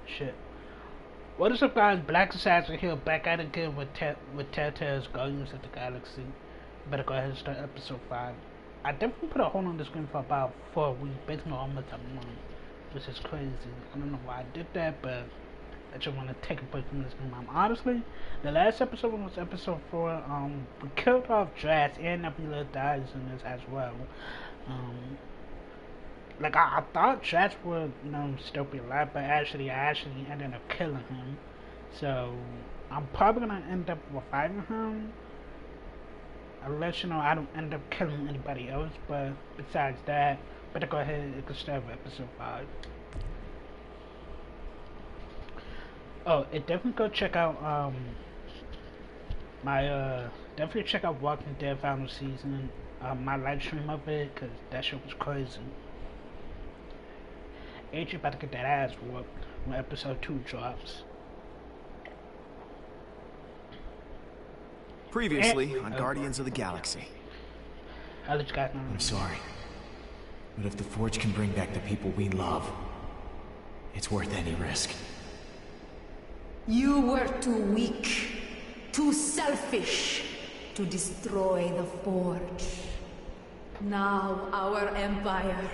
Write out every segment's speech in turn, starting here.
Shit. What is up, guys? Black Assassin here, back at it again with Telltale's Guardians of the Galaxy. Better go ahead and start episode 5. I definitely put a hold on this game for about 4 weeks, basically almost a month, which is crazy. I don't know why I did that, but I just want to take a break from this game. Honestly, the last episode was episode 4. We killed off Drax and Nebula dies in this as well. Like I thought Drax would, still be alive, but I actually ended up killing him. So I'm probably gonna end up reviving him, unless I don't end up killing anybody else. But besides that, better go ahead and start with episode 5. Oh, and definitely go check out definitely check out Walking Dead final season, my live stream of it, cause that shit was crazy. Ain't you about to get that ass whooped when episode 2 drops. Previously on Guardians of the Galaxy. I'll let you guys know. I'm sorry, but if the Forge can bring back the people we love, it's worth any risk. You were too weak, too selfish to destroy the Forge. Now our empire,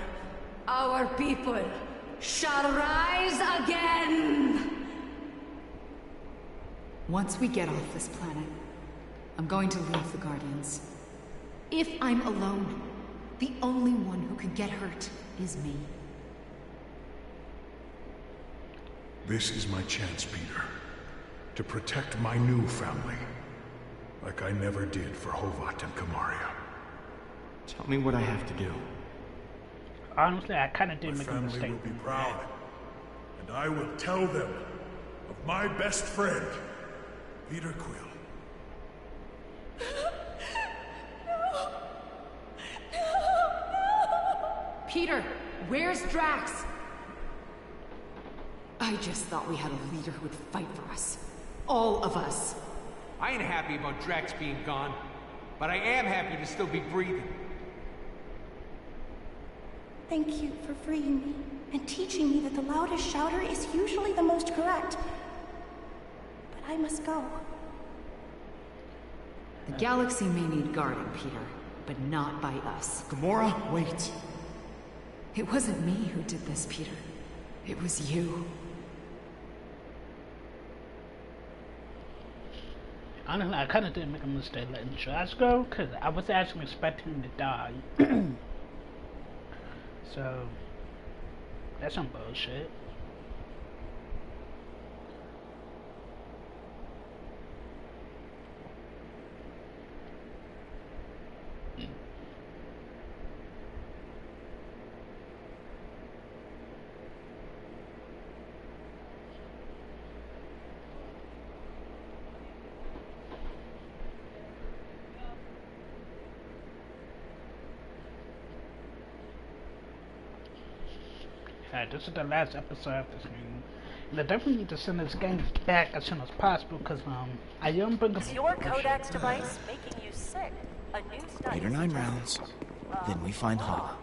our people, shall rise again! Once we get off this planet, I'm going to leave the Guardians. If I'm alone, the only one who could get hurt is me. This is my chance, Peter. To protect my new family. Like I never did for Hovat and Kamaria. Tell me what I have to do. Honestly, I kind of did make a mistake. My family will be proud, and I will tell them of my best friend, Peter Quill. No! Peter, where's Drax? I just thought we had a leader who would fight for us. All of us. I ain't happy about Drax being gone, but I am happy to still be breathing. Thank you for freeing me, and teaching me that the loudest shouter is usually the most correct. But I must go. The galaxy may need guarding, Peter, but not by us. Gamora, wait. It wasn't me who did this, Peter. It was you. Honestly, I kind of did make a mistake letting Drax go, because I was actually expecting him to die. So, that's some bullshit. This is the last episode of this game. And I definitely need to send this game back as soon as possible, because I am bringing... Is your codex device making you sick? A new study... 8 or 9 rounds, then we find Hala.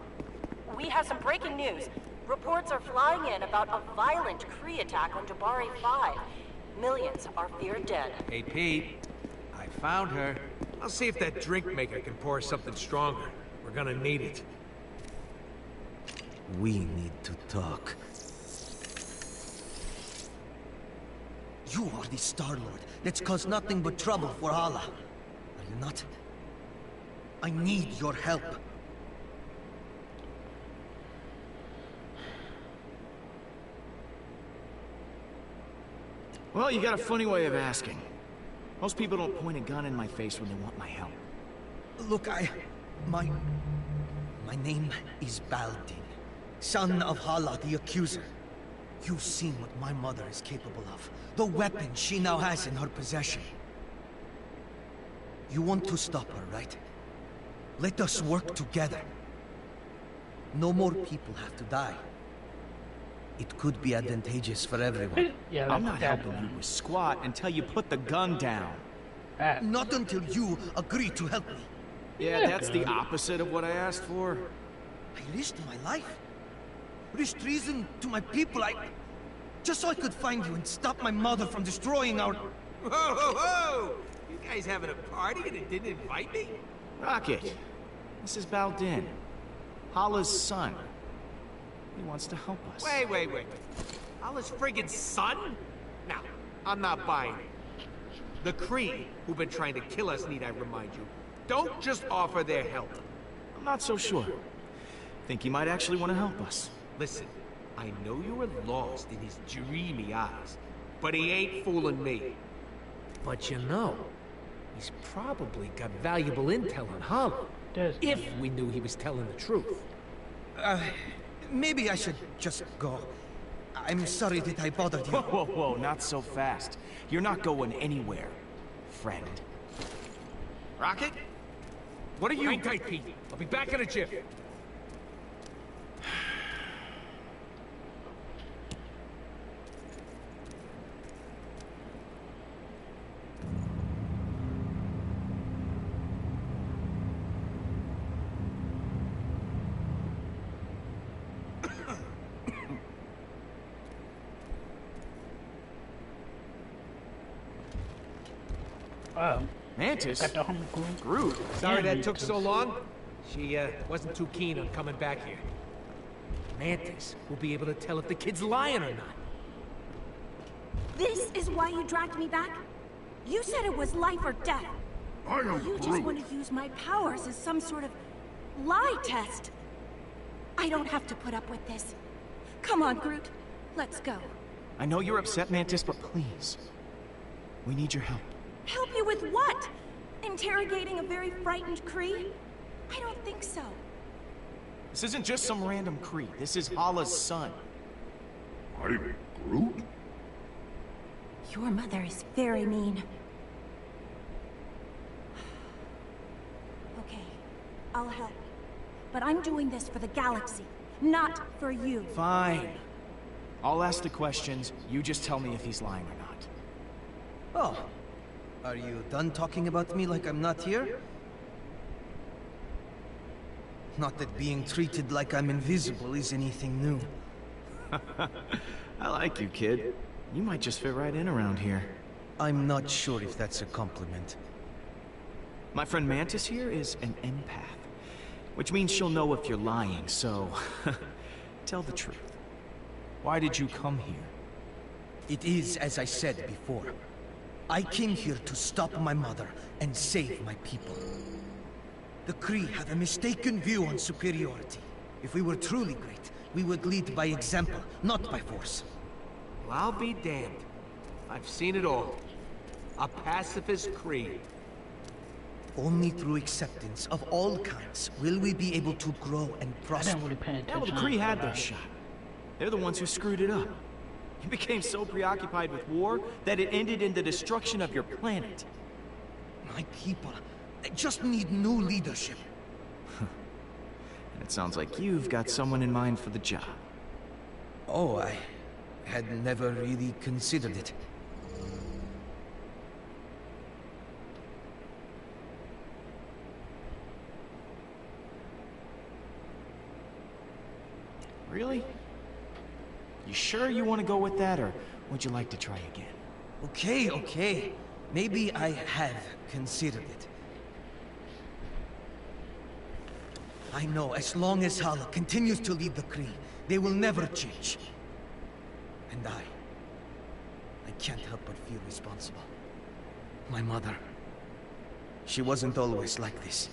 We have some breaking news. Reports are flying in about a violent Kree attack on Jabari 5. Millions are feared dead. Hey, Pete. I found her. I'll see if that drink maker can pour something stronger. We're gonna need it. We need to talk. You are the Star-Lord that's caused nothing but trouble for Hala. Are you not? I need your help. Well, you got a funny way of asking. Most people don't point a gun in my face when they want my help. Look, my name is Baldin. Son of Hala, the Accuser. You've seen what my mother is capable of. The weapon she now has in her possession. You want to stop her, right? Let us work together. No more people have to die. It could be advantageous for everyone. Yeah, I'm not helping you with squat until you put the gun down. Not until you agree to help me. Yeah, that's the opposite of what I asked for. I risked my life. Risked treason to my people. Just so I could find you and stop my mother from destroying our... Whoa, whoa, whoa! You guys having a party and it didn't invite me? Rocket, this is Baldin, Hala's son. He wants to help us. Wait. Allah's friggin' son? Now, I'm not buying it. The Kree, who've been trying to kill us, need I remind you, don't just offer their help. I'm not so sure. Think he might actually want to help us. Listen, I know you were lost in his dreamy eyes, but he ain't fooling me. But you know, he's probably got valuable intel on Hala. If we knew he was telling the truth. Maybe I should just go. I'm sorry that I bothered you. Whoa, not so fast. You're not going anywhere, friend. Rocket? What are you? Hang tight, Pete. I'll be back in a jiff. Mantis? Got the home Groot? Sorry that took so long. She wasn't too keen on coming back here. Mantis will be able to tell if the kid's lying or not. This is why you dragged me back? You said it was life or death. I am You just want to use my powers as some sort of lie test. I don't have to put up with this. Come on, Groot. Let's go. I know you're upset, Mantis, but please. We need your help. Help you with what? Interrogating a very frightened Kree? I don't think so. This isn't just some random Kree. This is Hala's son. I'm Groot? Your mother is very mean. Okay, I'll help. But I'm doing this for the galaxy, not for you. Fine. I'll ask the questions. You just tell me if he's lying or not. Oh. Are you done talking about me like I'm not here? Not that being treated like I'm invisible is anything new. I like you, kid. You might just fit right in around here. I'm not sure if that's a compliment. My friend Mantis here is an empath, which means she'll know if you're lying, so... tell the truth. Why did you come here? It is as I said before. I came here to stop my mother and save my people. The Kree have a mistaken view on superiority. If we were truly great, we would lead by example, not by force. Well, I'll be damned. I've seen it all. A pacifist Kree. Only through acceptance of all kinds will we be able to grow and I prosper. didn't really pay Yeah, well, attention. the Kree had their shot. They're the ones who screwed it up. You became so preoccupied with war that it ended in the destruction of your planet. My people just need new leadership. And it sounds like you've got someone in mind for the job. Oh, I had never really considered it. Really? You sure you want to go with that, or would you like to try again? Okay. Maybe I have considered it. I know as long as Hala continues to lead the Kree, they will never change. And I can't help but feel responsible. My mother, she wasn't always like this.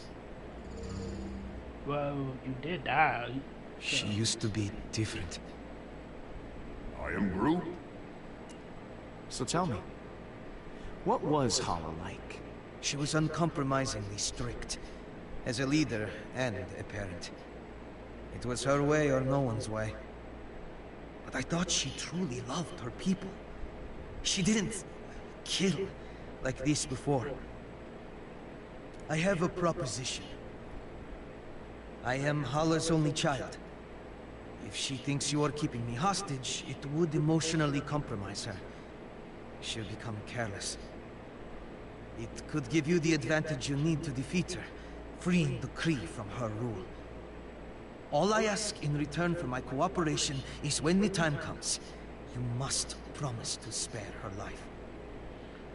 Well, you did die. She used to be different. I am Groot? So tell me, what was Hala like? She was uncompromisingly strict, as a leader and a parent. It was her way or no one's way. But I thought she truly loved her people. She didn't kill like this before. I have a proposition. I am Hala's only child. If she thinks you are keeping me hostage, it would emotionally compromise her. She'll become careless. It could give you the advantage you need to defeat her, freeing the Kree from her rule. All I ask in return for my cooperation is when the time comes, you must promise to spare her life.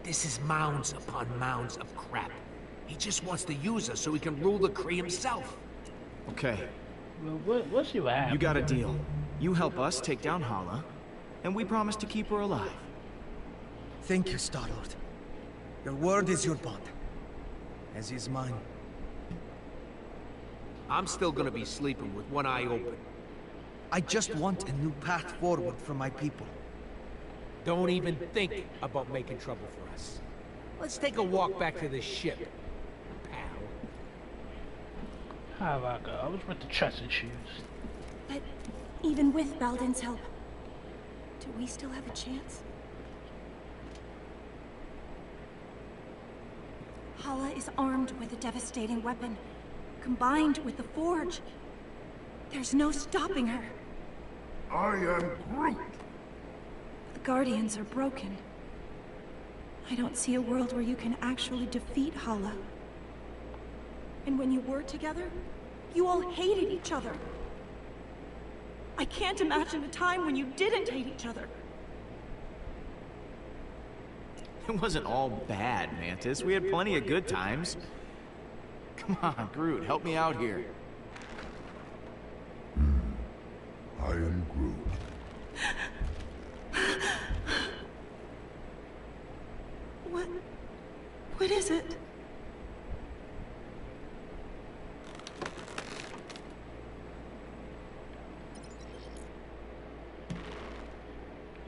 This is mounds upon mounds of crap. He just wants to use us so he can rule the Kree himself. Okay, Well, we'll see what happens. you got a deal. You help us take down Hala, and we promise to keep her alive. Thank you, Star-Lord. Your word is your bond, as is mine. I'm still gonna be sleeping with one eye open. I just want a new path forward for my people. Don't even think about making trouble for us. Let's take a walk back to the ship, pal. How about go? I was with the trust issues. But even with Baldin's help, do we still have a chance? Hala is armed with a devastating weapon, combined with the Forge. There's no stopping her. I am Groot. The Guardians are broken. I don't see a world where you can actually defeat Hala. And when you were together, you all hated each other. I can't imagine a time when you didn't hate each other. It wasn't all bad, Mantis. We had plenty of good times. Come on, Groot, help me out here. I am Groot. What is it?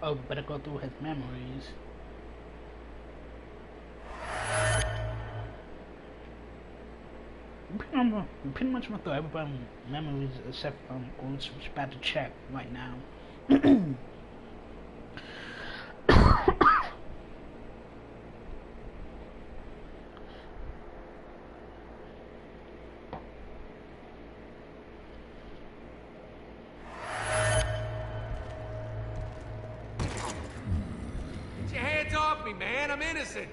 Oh, better go through his memories. Pretty much went through everybody's memories except going to switch back to chat right now. Get your hands off me, man. I'm innocent.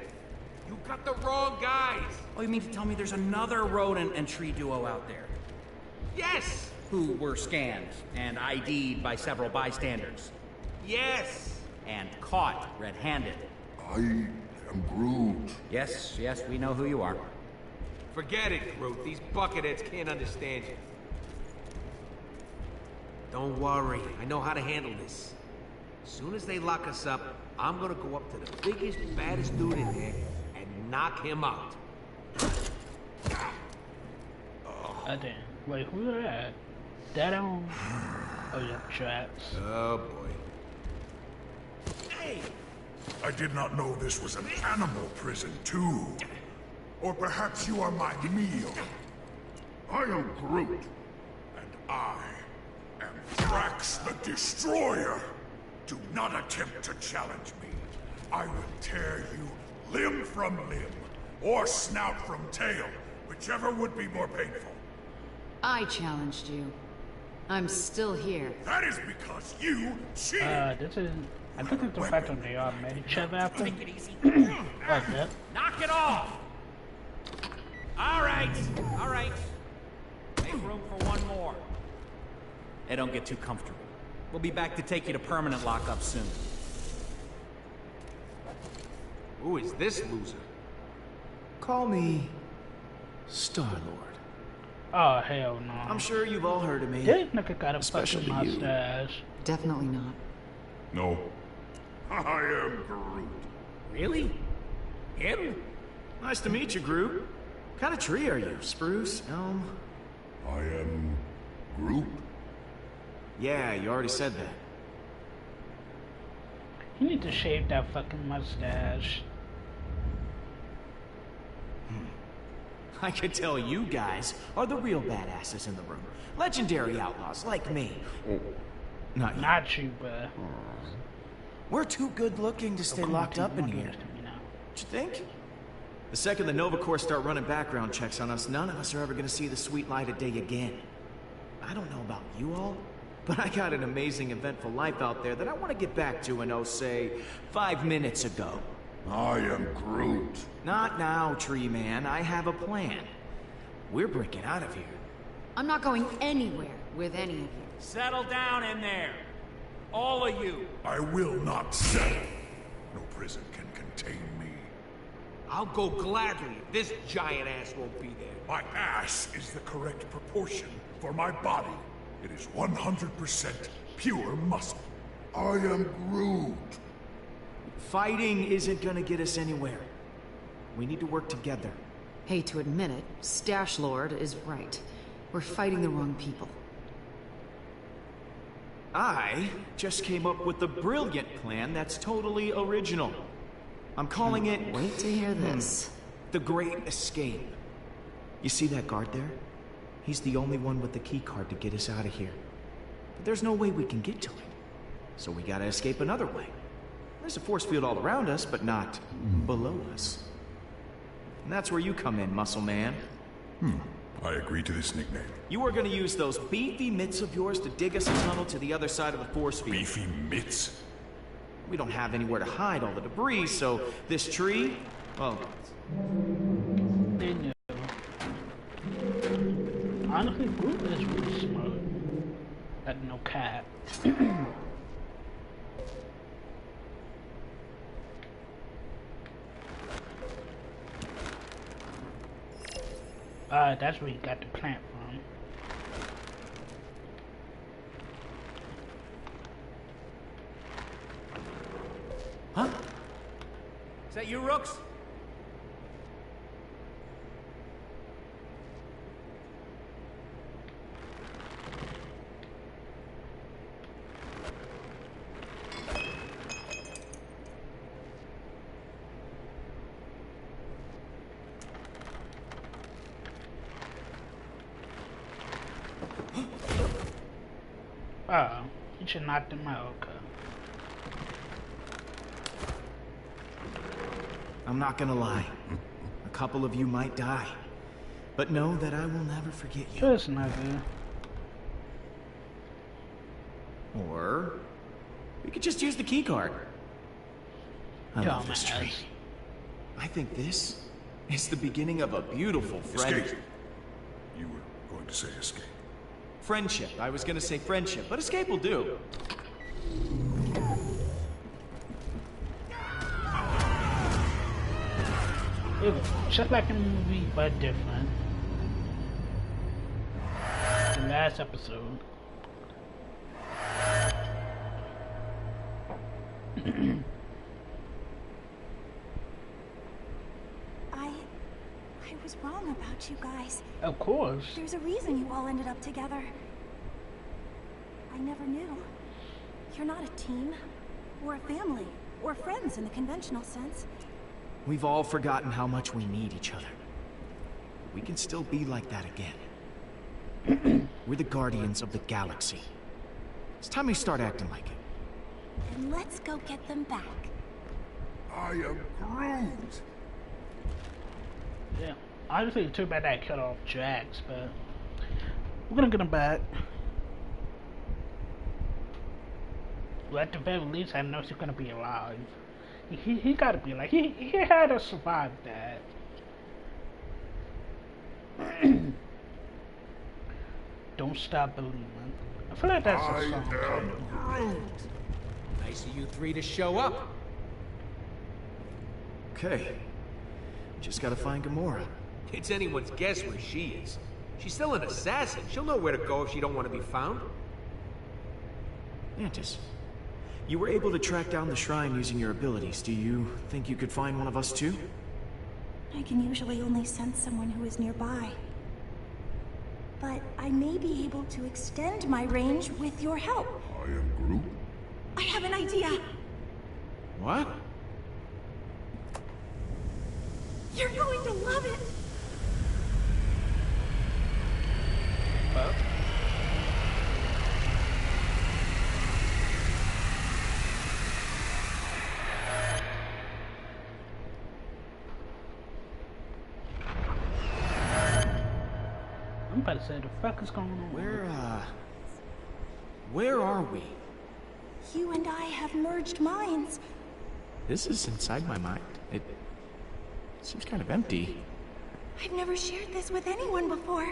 You got the wrong guys. Oh, you mean to tell me there's another rodent and tree duo out there? Yes. Who were scanned and ID'd by several bystanders? Yes. And caught red-handed? I am Groot. Yes, we know who you are. Forget it, Groot. These bucketheads can't understand you. Don't worry. I know how to handle this. As soon as they lock us up, I'm gonna go up to the biggest, baddest dude in there and knock him out. Oh damn. Wait, who's that? That on? Oh yeah, traps. Oh boy. Hey! I did not know this was an animal prison, too. Or perhaps you are my meal. I am Groot. And I am Drax the Destroyer. Do not attempt to challenge me. I will tear you limb from limb, or snout from tail, whichever would be more painful. I challenged you. I'm still here. That is because you cheated. This is. I think it's the fact that they all met each other after. Take it easy. Like that. Knock it off! All right. Make room for one more. Hey, don't get too comfortable. We'll be back to take you to permanent lockup soon. Who is this loser? Call me Star-Lord. Oh hell no. I'm sure you've all heard of me. This nigga got a Especially fucking you. mustache. Definitely not. No. I am Groot. Really? Him? Nice to meet you, Groot. What kind of tree are you? Spruce? Elm? I am Groot. Yeah, you already said that. You need to shave that fucking mustache. I could tell you guys are the real badasses in the room. Legendary outlaws like me. Not you. Not you, but We're too good looking to stay locked up in here. You know. What you think? The second the Nova Corps start running background checks on us, none of us are ever gonna see the sweet light of day again. I don't know about you all, but I got an amazing, eventful life out there that I want to get back to in, say, 5 minutes ago. I am Groot. Not now, Tree Man. I have a plan. We're breaking out of here. I'm not going anywhere with any of you. Settle down in there. All of you. I will not settle. No prison can contain me. I'll go gladly if this giant ass won't be there. My ass is the correct proportion for my body. It is 100% pure muscle. I am Groot. Fighting isn't gonna get us anywhere. We need to work together. Hate to admit it, Stash Lord is right. We're fighting the wrong people. I just came up with a brilliant plan that's totally original. I'm calling it... Wait to hear this. The Great Escape. You see that guard there? He's the only one with the key card to get us out of here. But there's no way we can get to it. So we gotta escape another way. There's a force field all around us, but not below us. And that's where you come in, Muscle Man. I agree to this nickname. You are gonna use those beefy mitts of yours to dig us a tunnel to the other side of the force field. Beefy mitts? We don't have anywhere to hide all the debris, so this tree, well... They knew. Honestly, Groot is really smart. Like, no cap. That's where he got the plant from. Huh? Is that you, Rooks? Oh, you should knock them out, okay. I'm not gonna lie. A couple of you might die. But know that I will never forget you. Just never. Or... we could just use the key card. I love this tree. I think this is the beginning of a beautiful friend... Escape. You were going to say escape. Friendship. I was gonna say friendship, but escape will do. It was just like in the movie, but different. The last episode. I was wrong about you guys. Of course. There's a reason you all ended up together. I never knew. You're not a team, or a family, or friends in the conventional sense. We've all forgotten how much we need each other. We can still be like that again. We're the guardians of the galaxy. It's time we start acting like it. And let's go get them back. I am Groot. Yeah. Honestly, it's too bad I cut off Drax, but we're gonna get him back. Well, at the very least, I know he's gonna be alive. He gotta be like he had to survive that. Don't stop believing. I feel like that's a song. Groot. Nice of you three to show up. Okay. Just gotta find Gamora. It's anyone's guess where she is. She's still an assassin. She'll know where to go if she don't want to be found. Mantis, you were able to track down the shrine using your abilities. Do you think you could find one of us too? I can usually only sense someone who is nearby. But I may be able to extend my range with your help. I am Groot. I have an idea. What? You're going to love it. Well, I'm about to say, the fuck is going on? Where are we? You and I have merged minds. This is inside my mind. It seems kind of empty. I've never shared this with anyone before,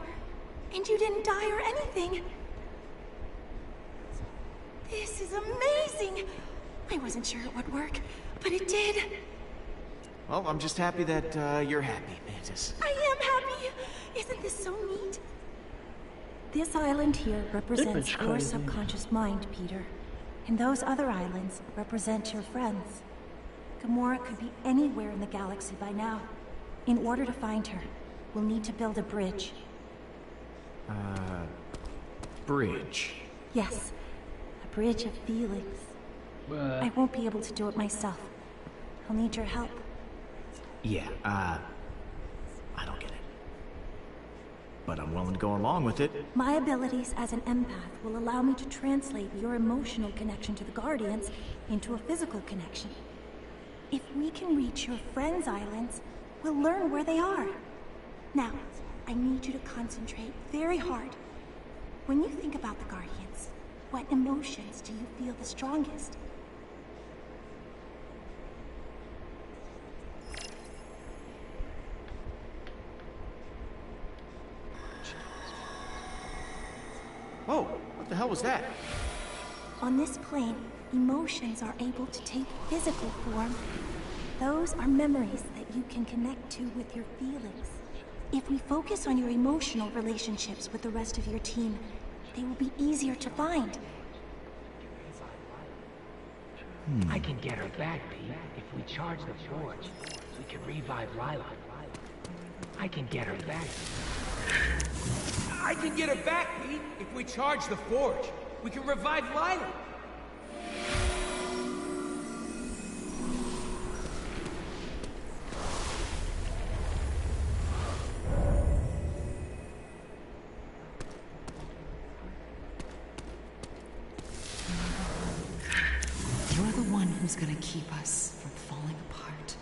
and you didn't die or anything. This is amazing! I wasn't sure it would work, but it did. Well, I'm just happy that you're happy, Mantis. I am happy! Isn't this so neat? This island here represents your crazy. subconscious mind, Peter. And those other islands represent your friends. Gamora could be anywhere in the galaxy by now. In order to find her, we'll need to build a bridge. Bridge. Yes, a bridge of feelings. I won't be able to do it myself. I'll need your help. Yeah, I don't get it. But I'm willing to go along with it. My abilities as an empath will allow me to translate your emotional connection to the Guardians into a physical connection. If we can reach your friends' islands, we'll learn where they are. Now, I need you to concentrate very hard. When you think about the Guardians, what emotions do you feel the strongest? Whoa, what the hell was that? On this plane, emotions are able to take physical form. Those are memories that you can connect to with your feelings. If we focus on your emotional relationships with the rest of your team, they will be easier to find. I can get her back, Pete. If we charge the forge, we can revive Lila. I can get her back. I can get her back, Pete. If we charge the forge, we can revive Lila. You're the one who's gonna keep us from falling apart.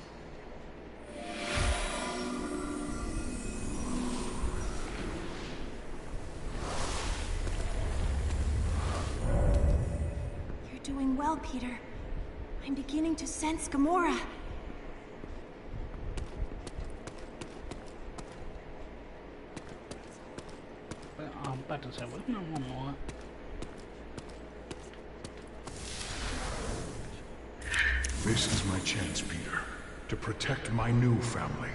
You're doing well, Peter. I'm beginning to sense Gamora. I'm about to say, what's no one more? This is my chance, Peter, to protect my new family.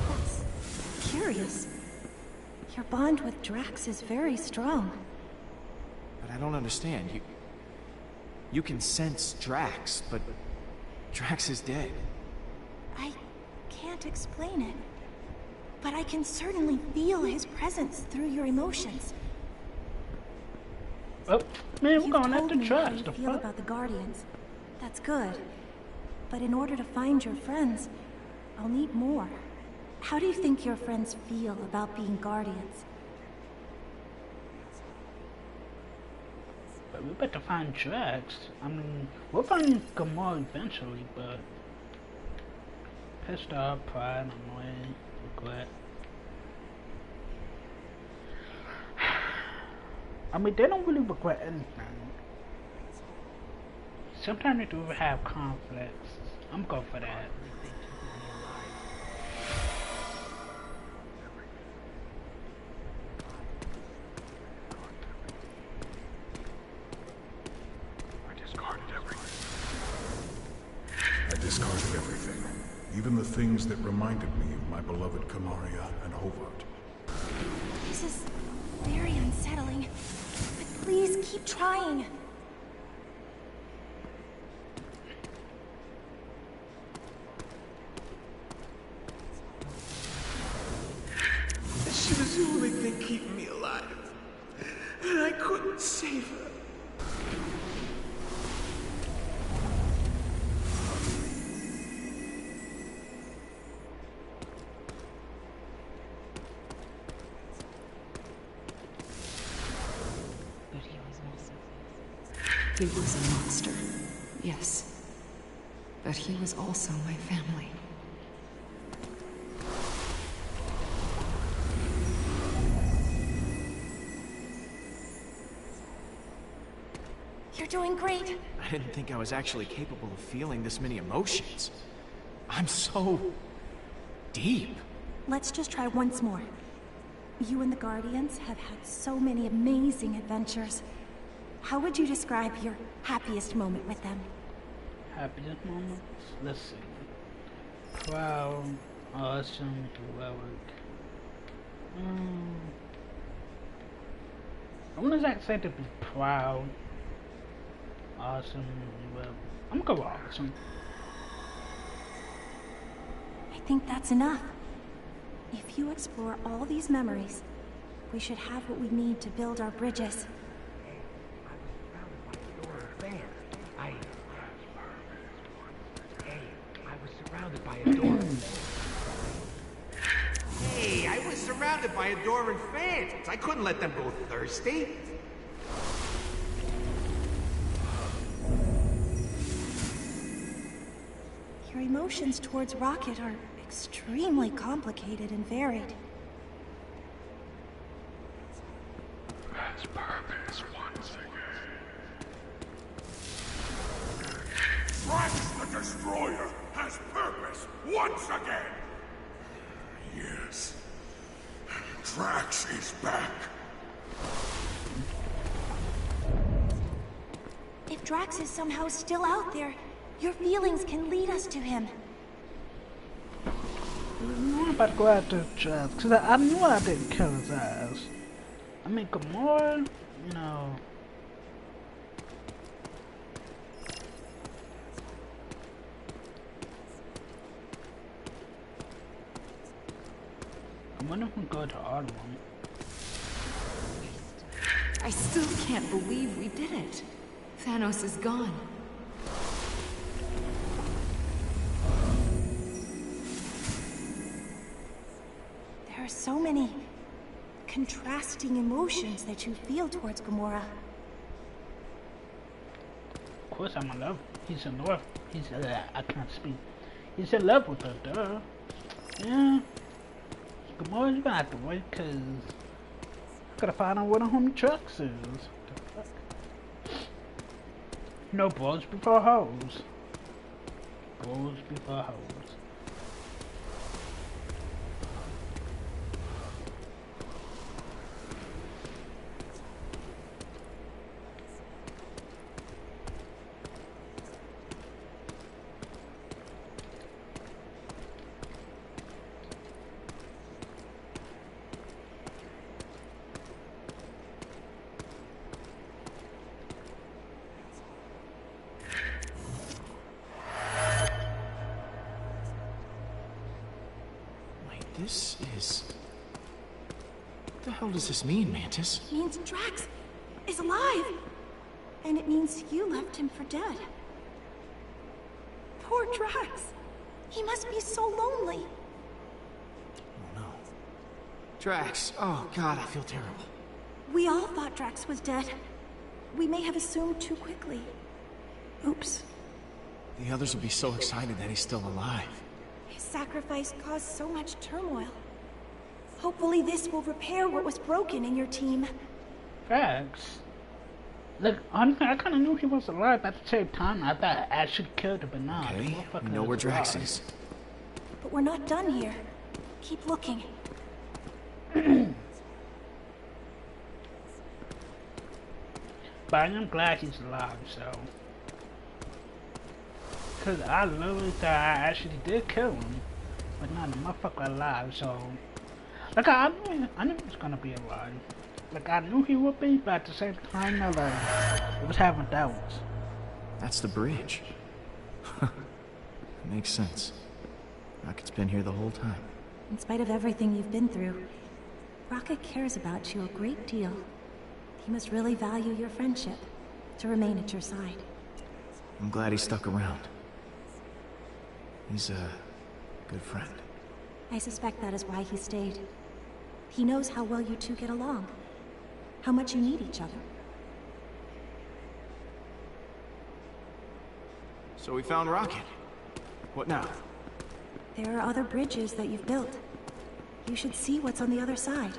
That's curious. Your bond with Drax is very strong. But I don't understand. You can sense Drax, but Drax is dead. I can't explain it. But I can certainly feel his presence through your emotions. Oh, man, we're You've going told after me how Drax. you The feel fuck? about the Guardians. That's good. But in order to find your friends, I'll need more. How do you think your friends feel about being Guardians? But we better find Drax. I mean, we'll find Gamora eventually, but pissed off, pride, annoying, regret. I mean, they don't really regret anything. Sometimes they do have conflicts. I'm going for that. I discarded everything. Even the things that reminded me of my beloved Kamaria and Hobart. This is very unsettling. But please keep trying. She was the only thing keeping me alive. And I couldn't save her. He was a monster, yes. But he was also my family. You're doing great. I didn't think I was actually capable of feeling this many emotions. I'm so... deep. Let's just try once more. You and the Guardians have had so many amazing adventures. How would you describe your happiest moment with them? Happiest moments? Let's see. Proud, awesome, heroic. I wouldn't exactly say to be proud, awesome, heroic. I'm gonna go awesome. I think that's enough. If you explore all these memories, we should have what we need to build our bridges. By a door. Hey, I was surrounded by adoring fans. I couldn't let them go thirsty. Your emotions towards Rocket are extremely complicated and varied. Has purpose once again. Drax the Destroyer has purpose once again! Yes. Drax is back. If Drax is somehow still out there, your feelings can lead us to him. I'm about to go after Drax, because I knew I didn't kill his ass. I mean, Gamora, you know... I wonder if we can go to Autumn. I still can't believe we did it. Thanos is gone. There are so many contrasting emotions that you feel towards Gamora. Of course I'm in love. He's in love. I can't speak. He's in love with her, duh. Yeah. Gamora's gonna have to wait, cause I gotta find out where the homie Drax is. The fuck? No balls before hoes. Balls before hoes. This is... What the hell does this mean, Mantis? It means Drax is alive! And it means you left him for dead. Poor Drax! He must be so lonely! Oh no. Drax, oh god, I feel terrible. We all thought Drax was dead. We may have assumed too quickly. Oops. The others will be so excited that he's still alive. His sacrifice caused so much turmoil. Hopefully this will repair what was broken in your team. Drax? Look, honestly, I kinda knew he was alive, but at the same time, I thought I should kill him, but nah. Okay, we know where Drax is. But we're not done here. Keep looking. But I'm glad he's alive, so... Cause I literally thought I actually did kill him. But nah, the motherfucker alive, so... Like, I knew he was gonna be alive. Like, I knew he would be, but at the same time, I was having doubts. That's the bridge. Makes sense. Rocket's been here the whole time. In spite of everything you've been through, Rocket cares about you a great deal. He must really value your friendship to remain at your side. I'm glad he stuck around. He's a good friend. I suspect that is why he stayed. He knows how well you two get along. How much you need each other. So we found Rocket. What now? There are other bridges that you've built. You should see what's on the other side.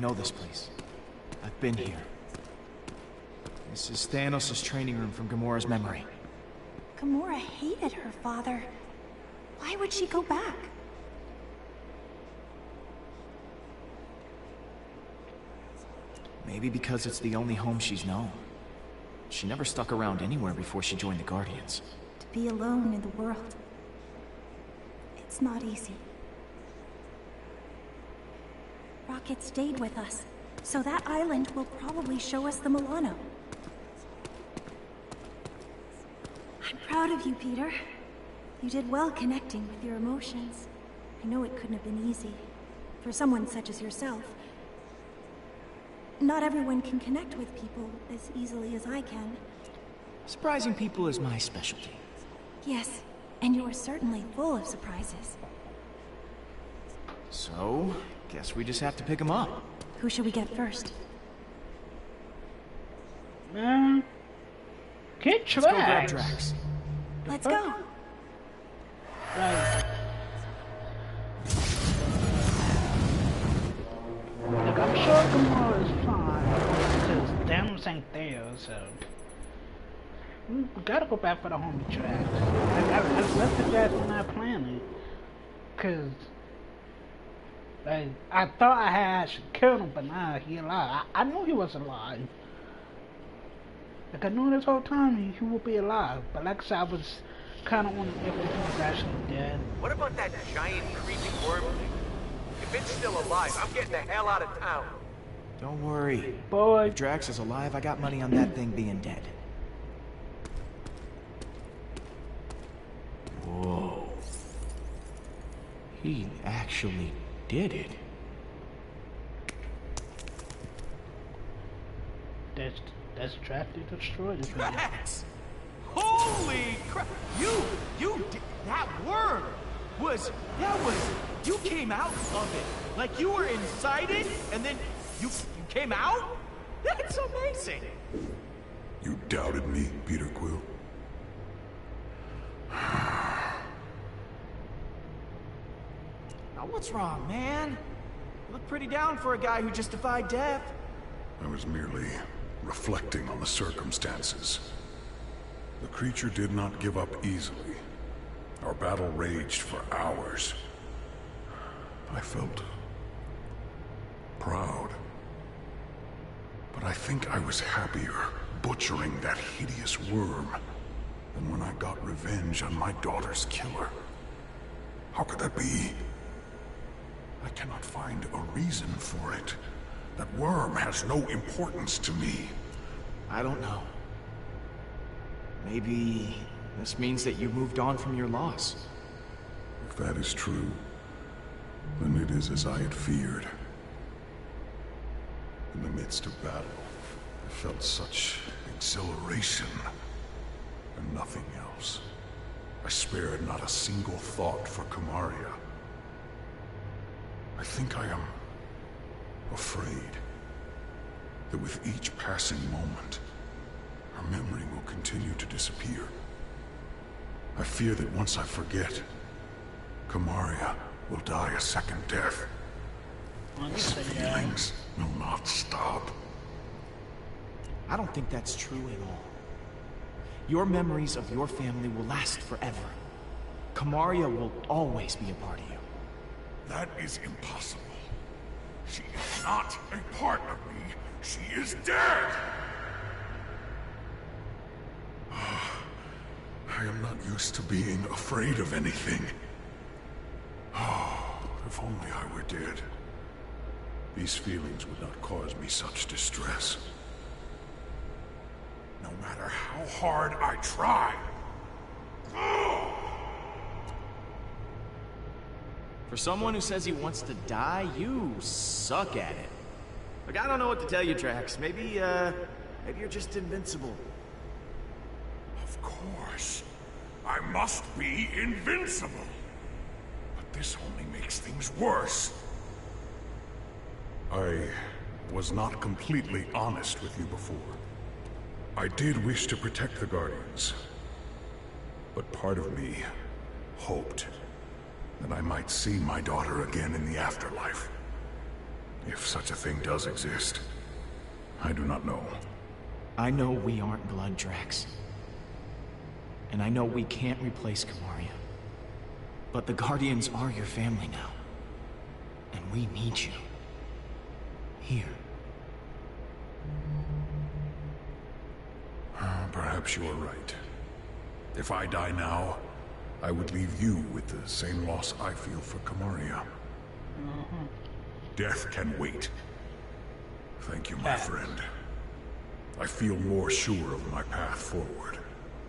know this place. I've been here. This is Thanos' training room from Gamora's memory. Gamora hated her father. Why would she go back? Maybe because it's the only home she's known. She never stuck around anywhere before she joined the Guardians. To be alone in the world. It's not easy. Rocket stayed with us, so that island will probably show us the Milano. I'm proud of you, Peter. You did well connecting with your emotions. I know it couldn't have been easy. For someone such as yourself. Not everyone can connect with people as easily as I can. Surprising people is my specialty. Yes, and you are certainly full of surprises. So, guess we just have to pick them up. Who should we get first? Get Let's go grab Drax. Drax. Let's go. Like, I'm sure Gamora is fine, because Thanos ain't there, so... We gotta go back for the homie Drax. I left the Drax on that planet, because... Like, I thought I had actually killed him, but nah, he alive. I knew he was alive. Like, I knew this whole time he would be alive, but like I said, I was kind of wondering if he was actually dead. What about that giant creeping worm thing? If it's still alive, I'm getting the hell out of town. Don't worry. Boy. If Drax is alive, I got money on that thing being dead. Whoa. He actually did it. That's Drax to destroy this one. Drax! Holy crap! You did, that worm you came out of it. Like you were inside it, and then you came out? That's amazing! You doubted me, Peter Quill? Now what's wrong, man? You look pretty down for a guy who just defied death. I was merely reflecting on the circumstances. The creature did not give up easily. Our battle raged for hours. I felt proud. But I think I was happier butchering that hideous worm than when I got revenge on my daughter's killer. How could that be? I cannot find a reason for it. That worm has no importance to me. I don't know. Maybe this means that you moved on from your loss. If that is true, then it is as I had feared. In the midst of battle, I felt such exhilaration and nothing else. I spared not a single thought for Kamaria. I think I am afraid that with each passing moment, her memory will continue to disappear. I fear that once I forget, Kamaria will die a second death. These feelings will not stop. I don't think that's true at all. Your memories of your family will last forever. Kamaria will always be a part of you. That is impossible. She is not a part of me. She is dead! I am not used to being afraid of anything. Oh, if only I were dead. These feelings would not cause me such distress. No matter how hard I try. For someone who says he wants to die, you suck at it. Like, I don't know what to tell you, Drax. Maybe you're just invincible. Of course. I must be invincible. But this only makes things worse. I was not completely honest with you before. I did wish to protect the Guardians. But part of me hoped that I might see my daughter again in the afterlife. If such a thing does exist, I do not know. I know we aren't blood, Drax. And I know we can't replace Kamaria. But the Guardians are your family now. And we need you. Here. Perhaps you are right. If I die now, I would leave you with the same loss I feel for Kamaria. Death can wait. Thank you, my friend. I feel more sure of my path forward.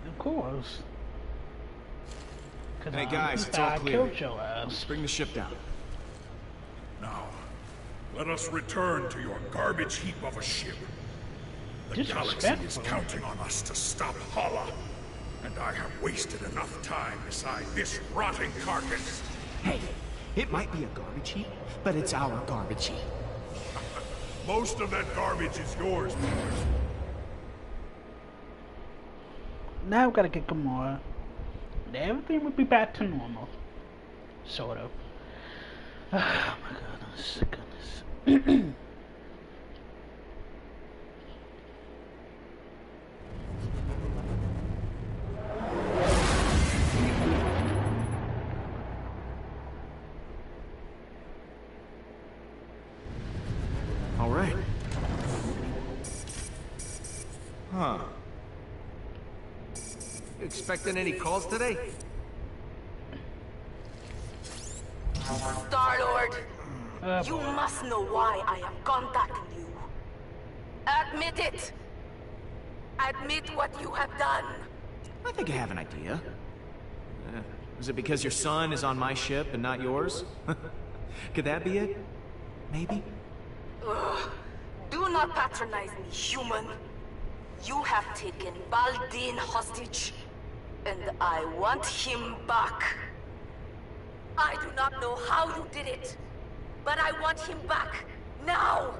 Of course. Hey guys, it's all clear. Let's bring the ship down. Now, let us return to your garbage heap of a ship. The galaxy is counting on us to stop Hala. And I have wasted enough time beside this rotting carcass. Hey, it might be a garbage heap, but it's our garbage heap. Most of that garbage is yours, Mars. Now we've got to get Gamora. Everything would be back to normal. Sort of. Oh my goodness. All right. Huh. You expecting any calls today? Star-Lord, you must know why I am contacting you. Admit it. Admit what you have done. I think I have an idea. Is it because your son is on my ship and not yours? Could that be it? Maybe? Ugh. Do not patronize me, human. You have taken Baldin hostage, and I want him back. I do not know how you did it, but I want him back, now!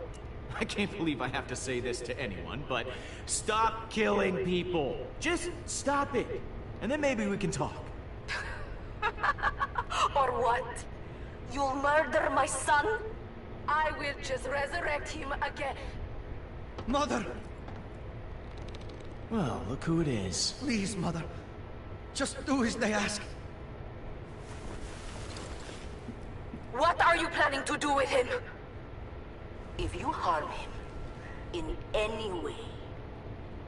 I can't believe I have to say this to anyone, but stop killing people. Just stop it, and then maybe we can talk. Or what? You'll murder my son? I will just resurrect him again. Mother! Well, look who it is. Please, Mother. Just do as they ask. What are you planning to do with him? If you harm him in any way,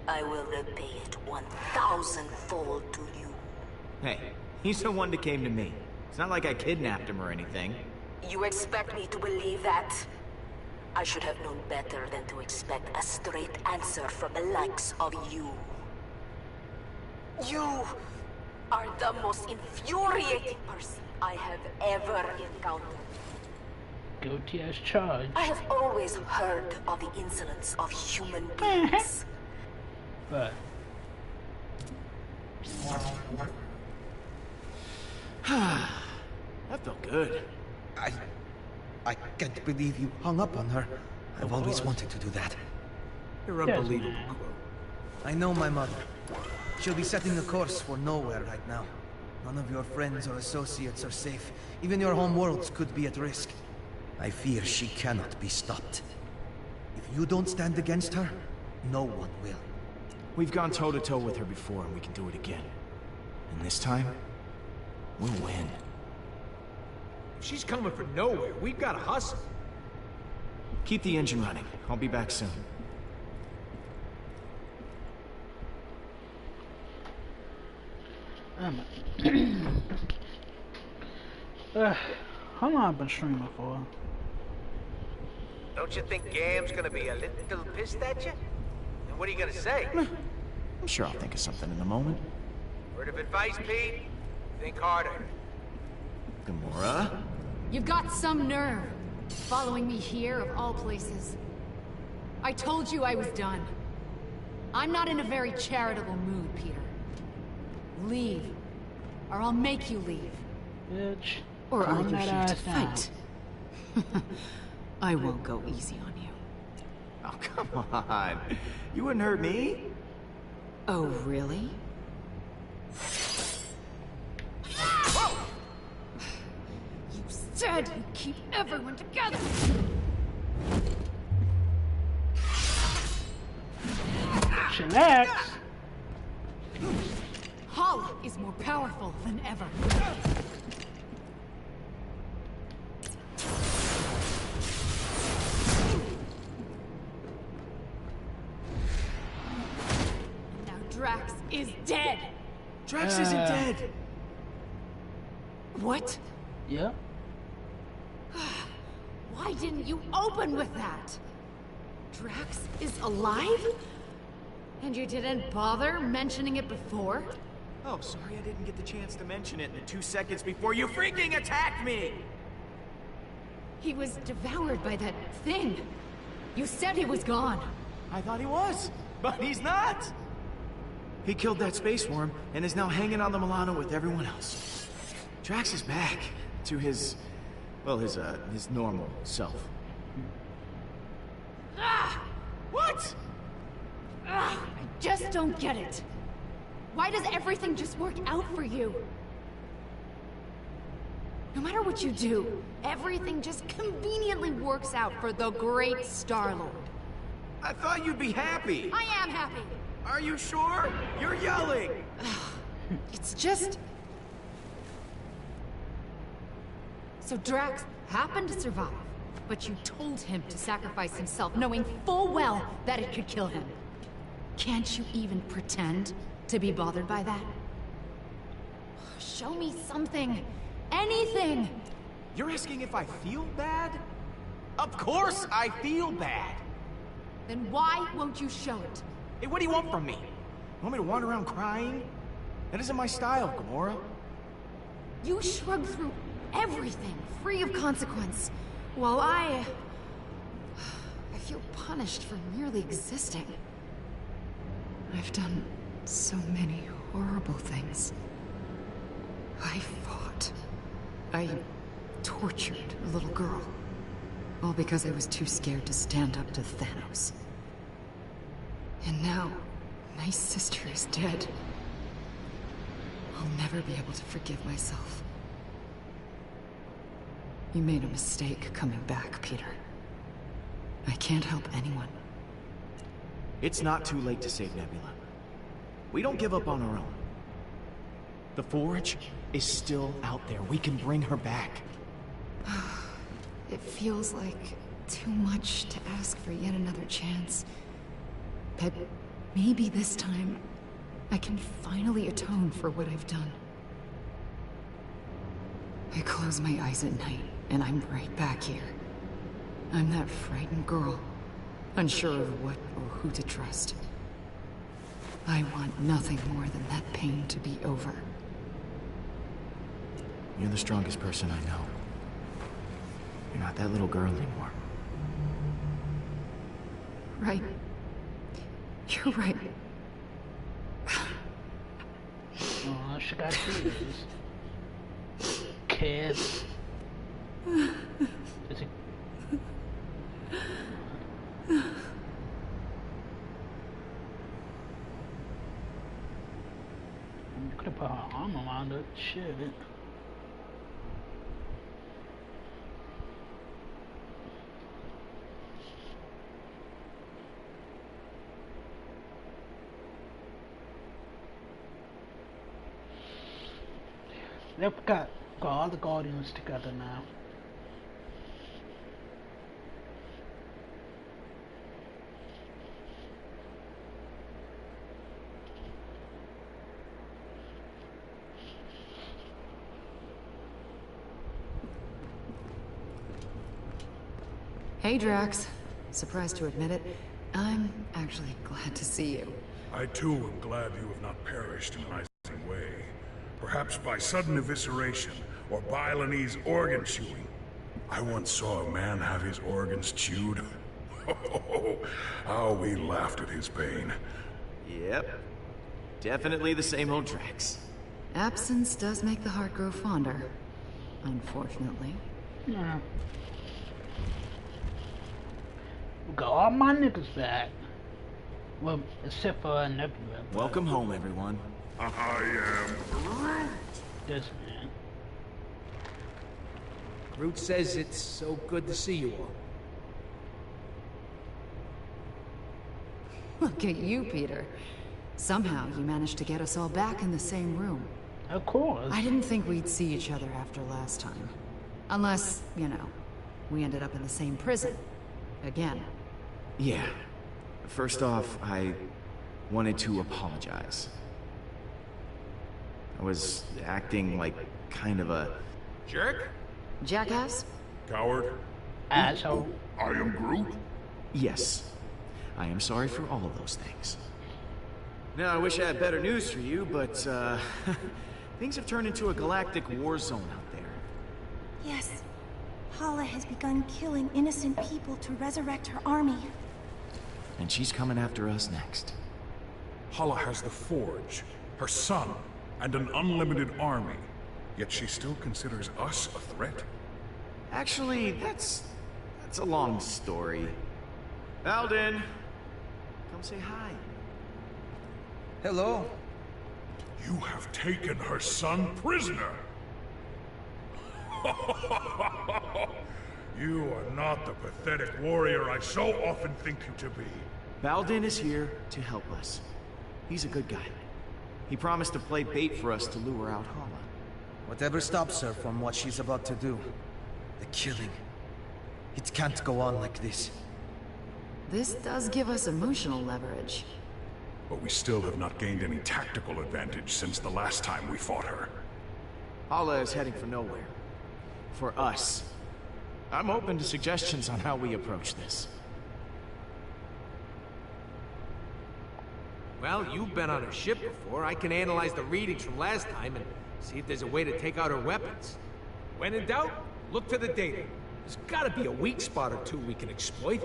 I will repay it 1,000-fold to you. Hey, he's the one that came to me. It's not like I kidnapped him or anything. You expect me to believe that? I should have known better than to expect a straight answer from the likes of you. You are the most infuriating person I have ever encountered. Guilty as charged. I have always heard of the insolence of human beings. But that felt good. I can't believe you hung up on her. I've always wanted to do that. You're unbelievable, Quill. I know my mother. She'll be setting a course for nowhere right now. None of your friends or associates are safe. Even your home worlds could be at risk. I fear she cannot be stopped. If you don't stand against her, no one will. We've gone toe-to-toe with her before, and we can do it again. And this time, we'll win. If she's coming from nowhere, we've got to hustle. Keep the engine running. I'll be back soon. How long have I been streaming for? Don't you think Gam's gonna be a little pissed at you? And what are you gonna say? I'm sure I'll think of something in a moment. Word of advice, Pete? Think harder. Gamora? You've got some nerve, following me here of all places. I told you I was done. I'm not in a very charitable mood, Peter. Leave, or I'll make you leave. Bitch. Or are calm you that here to ass down. fight? I won't go easy on you. Oh, come on. You wouldn't hurt me. Oh, really? You said you'd keep everyone together! Chillax. Hala is more powerful than ever. Now Drax is dead. Drax isn't dead. What? Yeah. Why didn't you open with that? Drax is alive? And you didn't bother mentioning it before? Oh, sorry I didn't get the chance to mention it in the 2 seconds before you freaking attacked me! He was devoured by that thing. You said he was gone. I thought he was, but he's not! He killed that space worm and is now hanging on the Milano with everyone else. Drax is back to his, well, his normal self. Ah! What? I just don't get it. Why does everything just work out for you? No matter what you do, everything just conveniently works out for the great Star-Lord. I thought you'd be happy. I am happy. Are you sure? You're yelling. It's just... So Drax happened to survive, but you told him to sacrifice himself, knowing full well that it could kill him. Can't you even pretend to be bothered by that? Show me something. Anything. You're asking if I feel bad? Of course I feel bad. Then why won't you show it? Hey, what do you want from me? You want me to wander around crying? That isn't my style, Gamora. You shrug through everything, free of consequence, while I feel punished for merely existing. I've done so many horrible things. I fought. I tortured a little girl. All because I was too scared to stand up to Thanos. And now, my sister is dead. I'll never be able to forgive myself. You made a mistake coming back, Peter. I can't help anyone. It's not too late to save Nebula. We don't give up on our own. The Forge is still out there. We can bring her back. It feels like too much to ask for yet another chance. But maybe this time, I can finally atone for what I've done. I close my eyes at night, and I'm right back here. I'm that frightened girl, unsure of what or who to trust. I want nothing more than that pain to be over. You're the strongest person I know. You're not that little girl anymore. Right. You're right. Oh, she got tears. Kids. Is it... You could have put her arm around it. Shit. They've got all the Guardians together now. Hey, Drax. Surprised to admit it, I'm actually glad to see you. I too am glad you have not perished in an icing way. Perhaps by sudden evisceration, or Bylani's organ chewing. I once saw a man have his organs chewed. Oh, how we laughed at his pain. Yep. Definitely the same old Drax. Absence does make the heart grow fonder. Unfortunately. Yeah. We got all my niggas back. Well, except for Nebula. Welcome home, everyone. I am Groot. This man. Groot says it's so good to see you all. Look at you, Peter. Somehow you managed to get us all back in the same room. Of course. I didn't think we'd see each other after last time. Unless, you know, we ended up in the same prison. Again. Yeah. First off, I wanted to apologize. I was acting like kind of a... Jerk? Jackass? Coward? Asshole. I am Groot? Yes. I am sorry for all of those things. Now, I wish I had better news for you, but, things have turned into a galactic war zone out there. Yes. Hala has begun killing innocent people to resurrect her army. And she's coming after us next. Hala has the Forge, her son, and an unlimited army. Yet she still considers us a threat? Actually, that's a long story. Alden, come say hi. Hello. You have taken her son prisoner! You are not the pathetic warrior I so often think you to be. Balden is here to help us. He's a good guy. He promised to play bait for us to lure out Hala. Whatever stops her from what she's about to do. The killing. It can't go on like this. This does give us emotional leverage. But we still have not gained any tactical advantage since the last time we fought her. Hala is heading for nowhere. For us. I'm open to suggestions on how we approach this. Well, you've been on a ship before. I can analyze the readings from last time and see if there's a way to take out her weapons. When in doubt, look to the data. There's gotta be a weak spot or two we can exploit.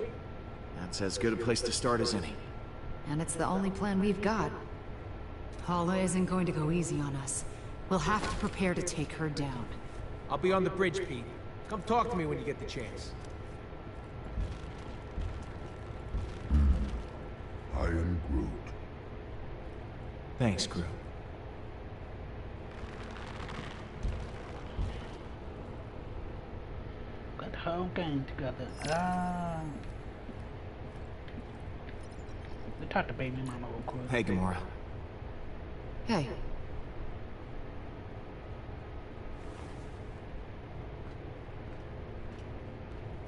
That's as good a place to start as any. And it's the only plan we've got. Hala isn't going to go easy on us. We'll have to prepare to take her down. I'll be on the bridge, Pete. Come talk to me when you get the chance. I am Groot. Thanks, Groot. Got the whole game together. We talked to baby mama real quick. Hey, Gamora. Hey.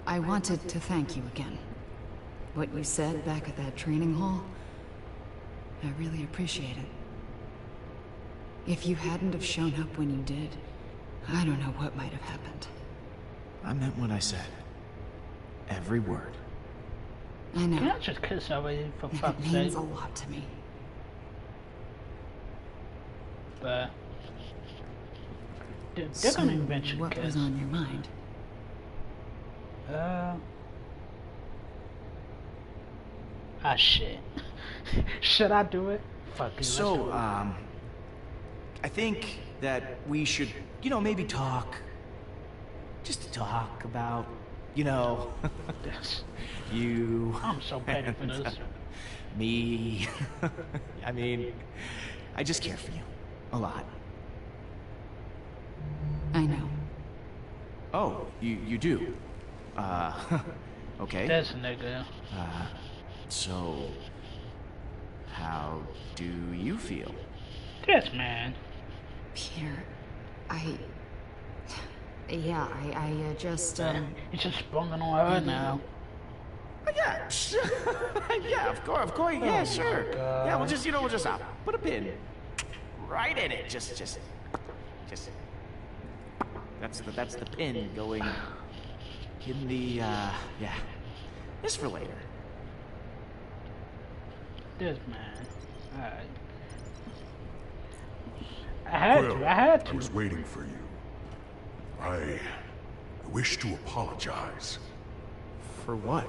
I wanted to thank you again. What you said back at that training hall, I really appreciate it. If you hadn't have shown up when you did, I don't know what might have happened. I meant what I said. Every word. I know. Can I just kiss somebody for It fuck's means sake? a lot to me. But they're So, gonna eventually what kiss. was on your mind? Shit. Should I do it? Fuck it. let's do So, it. I think that we should, you know, maybe talk. Just talk about, you know, This- you. I'm so petty for and, this. Me. I mean, I just care for you. A lot. I know. Oh, you do? Okay. This nigga. So, how do you feel? This man. Peter, yeah, I just, It's just sprung on her now. Yeah, yeah, of course, yeah, sure. God. Yeah, we'll just put a pin right in it. Just. That's the pin going in the, yeah. This for later. This man. Alright. I had I to. was waiting for you. I wish to apologize. For what?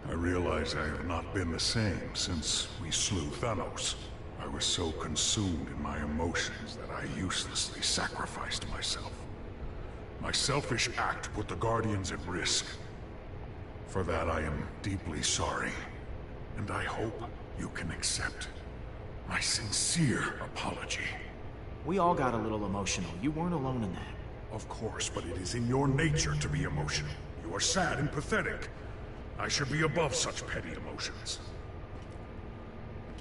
I realize I have not been the same since we slew Thanos. I was so consumed in my emotions that I uselessly sacrificed myself. My selfish act put the Guardians at risk. For that I am deeply sorry. And I hope you can accept my sincere apology. We all got a little emotional. You weren't alone in that. Of course, but it is in your nature to be emotional. You are sad and pathetic. I should be above such petty emotions.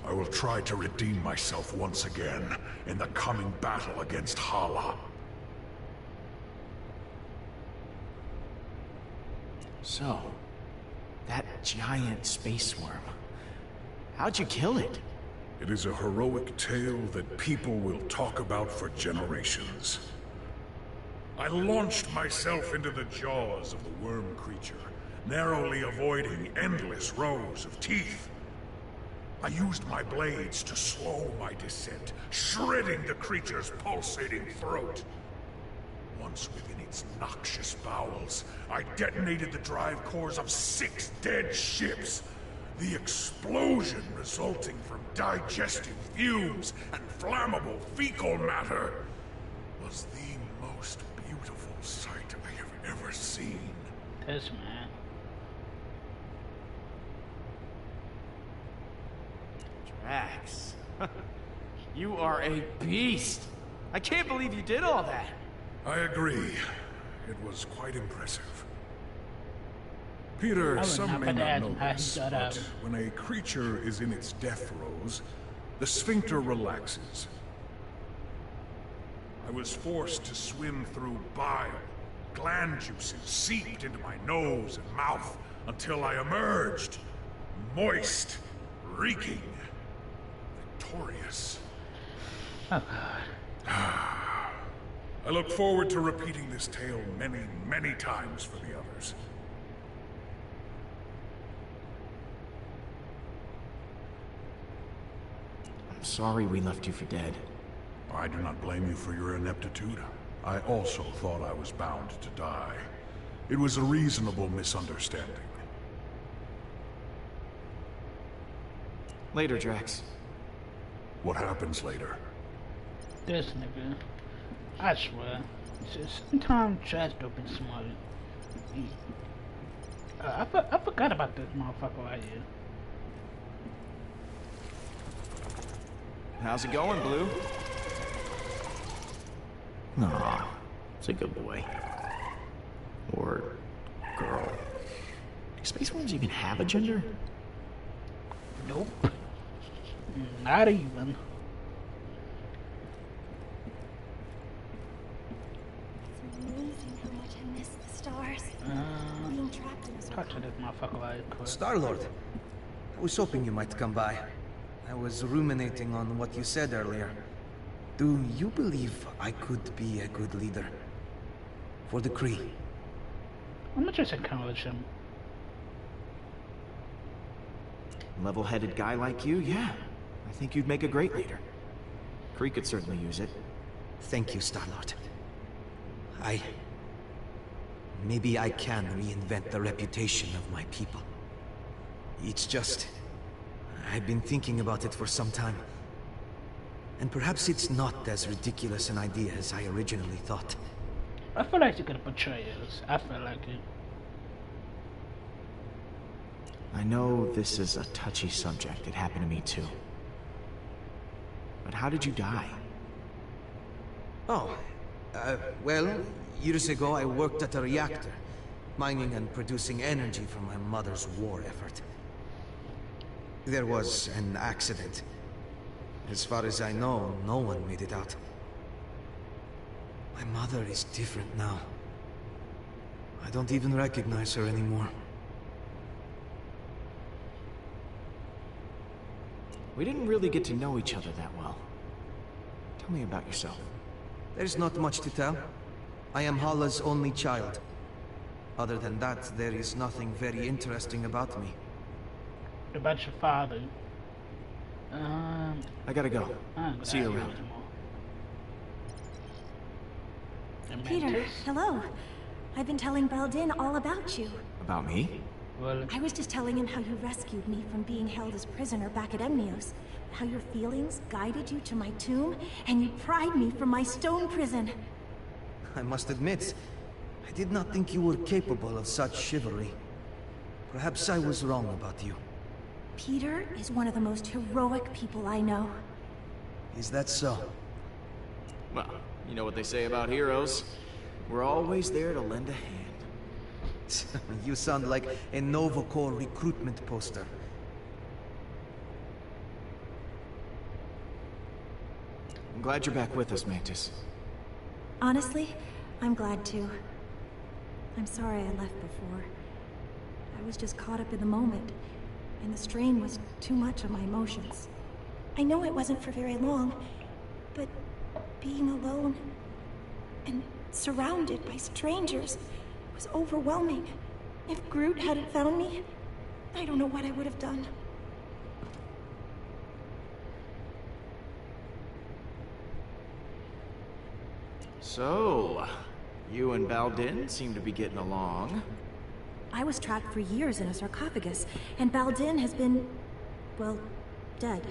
I will try to redeem myself once again in the coming battle against Hala. So, that giant space worm. How'd you kill it? It is a heroic tale that people will talk about for generations. I launched myself into the jaws of the worm creature, narrowly avoiding endless rows of teeth. I used my blades to slow my descent, shredding the creature's pulsating throat. Once within its noxious bowels, I detonated the drive cores of 6 dead ships. The explosion resulting from digestive fumes and flammable fecal matter was the most beautiful sight I have ever seen. This man. Drax. You are a beast. I can't believe you did all that. I agree. It was quite impressive. Peter, some may not know this, but when a creature is in its death throes, the sphincter relaxes. I was forced to swim through bile. Gland juices seeped into my nose and mouth until I emerged, moist, reeking, victorious. Oh God. I look forward to repeating this tale many, many times for the others. I'm sorry we left you for dead. I do not blame you for your ineptitude. I also thought I was bound to die. It was a reasonable misunderstanding. Later, Drax. What happens later? This nigga. I swear. Sometimes Drax don't be smart. I forgot about this motherfucker right here. How's it going, Blue? Aw, it's a good boy. Or girl. Do space worms even have a gender? Nope. Not even. It's amazing how much I miss the stars. Being trapped in a Talk to this motherfucker right quick. Star-Lord, I was hoping you might come by. I was ruminating on what you said earlier. Do you believe I could be a good leader? For the Kree? I'm gonna just encourage him. Level-headed guy like you, yeah. I think you'd make a great leader. Kree could certainly use it. Thank you, Star-Lord. Maybe I can reinvent the reputation of my people. It's just... I've been thinking about it for some time. And perhaps it's not as ridiculous an idea as I originally thought. I feel like you could portray this. I feel like it. I know this is a touchy subject. It happened to me too. But how did you die? Oh, well, years ago I worked at a reactor, mining and producing energy from my mother's war effort. There was an accident. As far as I know, no one made it out. My mother is different now. I don't even recognize her anymore. We didn't really get to know each other that well. Tell me about yourself. There's not much to tell. I am Hala's only child. Other than that, there is nothing very interesting about me. About your father. I gotta go. See you around. Peter, hello. I've been telling Baldin all about you. About me? Well, I was just telling him how you rescued me from being held as prisoner back at Emnios. How your feelings guided you to my tomb, and you pried me from my stone prison. I must admit, I did not think you were capable of such chivalry. Perhaps I was wrong about you. Peter is one of the most heroic people I know. Is that so? Well, you know what they say about heroes. We're always there to lend a hand. You sound like a Nova Corps recruitment poster. I'm glad you're back with us, Mantis. Honestly, I'm glad too. I'm sorry I left before. I was just caught up in the moment, and the strain was too much on my emotions. I know it wasn't for very long, but being alone and surrounded by strangers was overwhelming. If Groot hadn't found me, I don't know what I would have done. So, you and Baldin seem to be getting along. I was trapped for years in a sarcophagus, and Baldin has been, well, dead.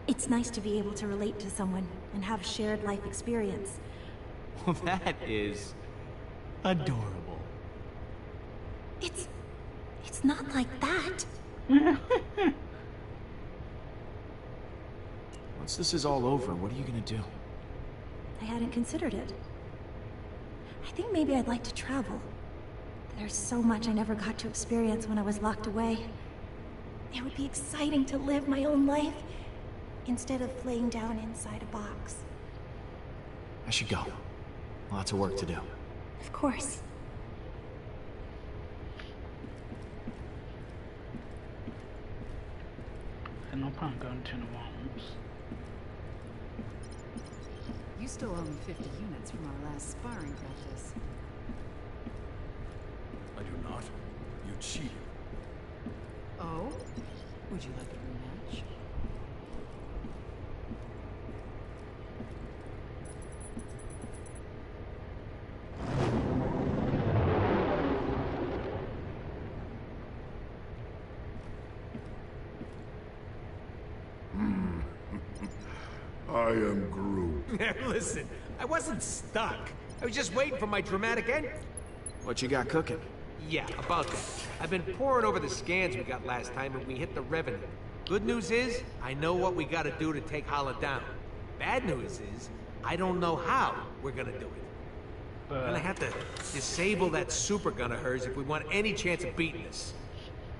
It's nice to be able to relate to someone and have shared life experience. Well, that is adorable. It's not like that. Once this is all over, what are you gonna do? I hadn't considered it. I think maybe I'd like to travel. There's so much I never got to experience when I was locked away. It would be exciting to live my own life instead of laying down inside a box. I should go. Lots of work to do. Of course. And no point going to the rooms. You still owe me 50 units from our last sparring practice. I do not. You cheated. Oh? Would you like a rematch? I am Groot. Listen, I wasn't stuck. I was just waiting for my dramatic end. What you got cooking? Yeah, about that. I've been poring over the scans we got last time and we hit the Revenant. Good news is, I know what we gotta do to take Hala down. Bad news is, I don't know how we're gonna do it. We're gonna have to disable that super gun of hers if we want any chance of beating this.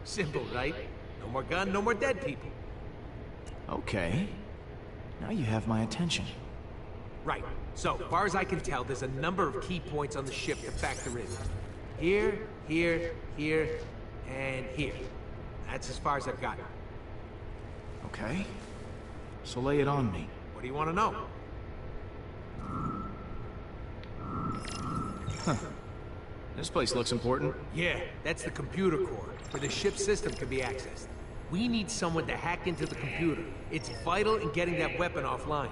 Simple, right? No more gun, no more dead people. Okay. Now you have my attention. Right. So, far as I can tell, there's a number of key points on the ship to factor in. Here, here, here, and here. That's as far as I've gotten. Okay. So lay it on me. What do you want to know? Huh. This place looks important. Yeah, that's the computer core, where the ship's system can be accessed. We need someone to hack into the computer. It's vital in getting that weapon offline.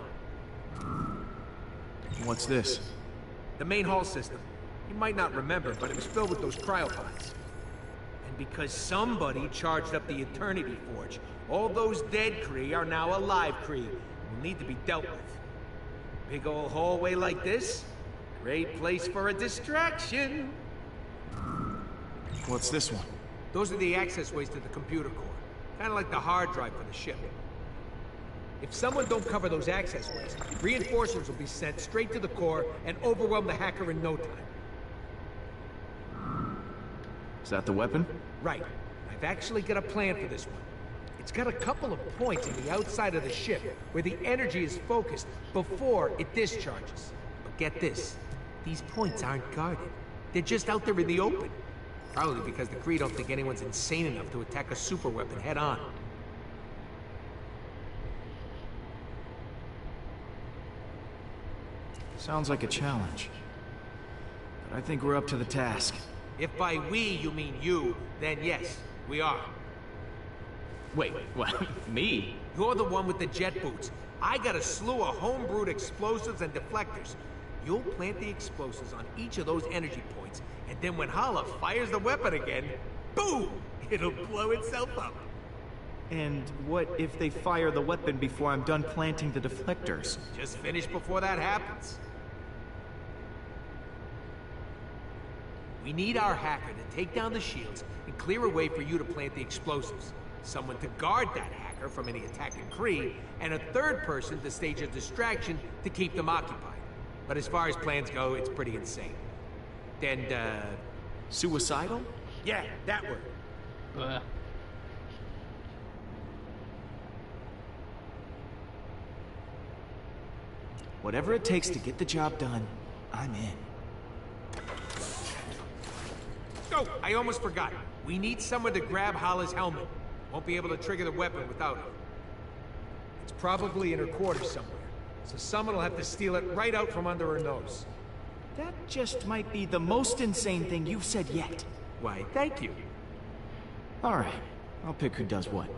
What's this? The main hall system. You might not remember, but it was filled with those cryopods. And because somebody charged up the Eternity Forge, all those dead Kree are now alive Kree, and will need to be dealt with. Big old hallway like this? Great place for a distraction. What's this one? Those are the access ways to the computer core. Kind of like the hard drive for the ship. If someone don't cover those access ways, reinforcements will be sent straight to the core and overwhelm the hacker in no time. Is that the weapon? Right. I've actually got a plan for this one. It's got a couple of points on the outside of the ship where the energy is focused before it discharges. But get this, these points aren't guarded. They're just out there in the open. Probably because the Kree don't think anyone's insane enough to attack a superweapon head-on. Sounds like a challenge. But I think we're up to the task. If by we you mean you, then yes, we are. Wait, what? Me? You're the one with the jet boots. I got a slew of homebrewed explosives and deflectors. You'll plant the explosives on each of those energy points, and then when Hala fires the weapon again, boom! It'll blow itself up. And what if they fire the weapon before I'm done planting the deflectors? Just finish before that happens. We need our hacker to take down the shields and clear a way for you to plant the explosives. Someone to guard that hacker from any attacking Kree, and a third person to stage a distraction to keep them occupied. But as far as plans go, it's pretty insane. And, suicidal? Yeah, that word. Whatever it takes to get the job done, I'm in. Oh, I almost forgot. We need someone to grab Hala's helmet. Won't be able to trigger the weapon without it. It's probably in her quarters somewhere, so someone will have to steal it right out from under her nose. That just might be the most insane thing you've said yet. Why, thank you. Alright, I'll pick who does what.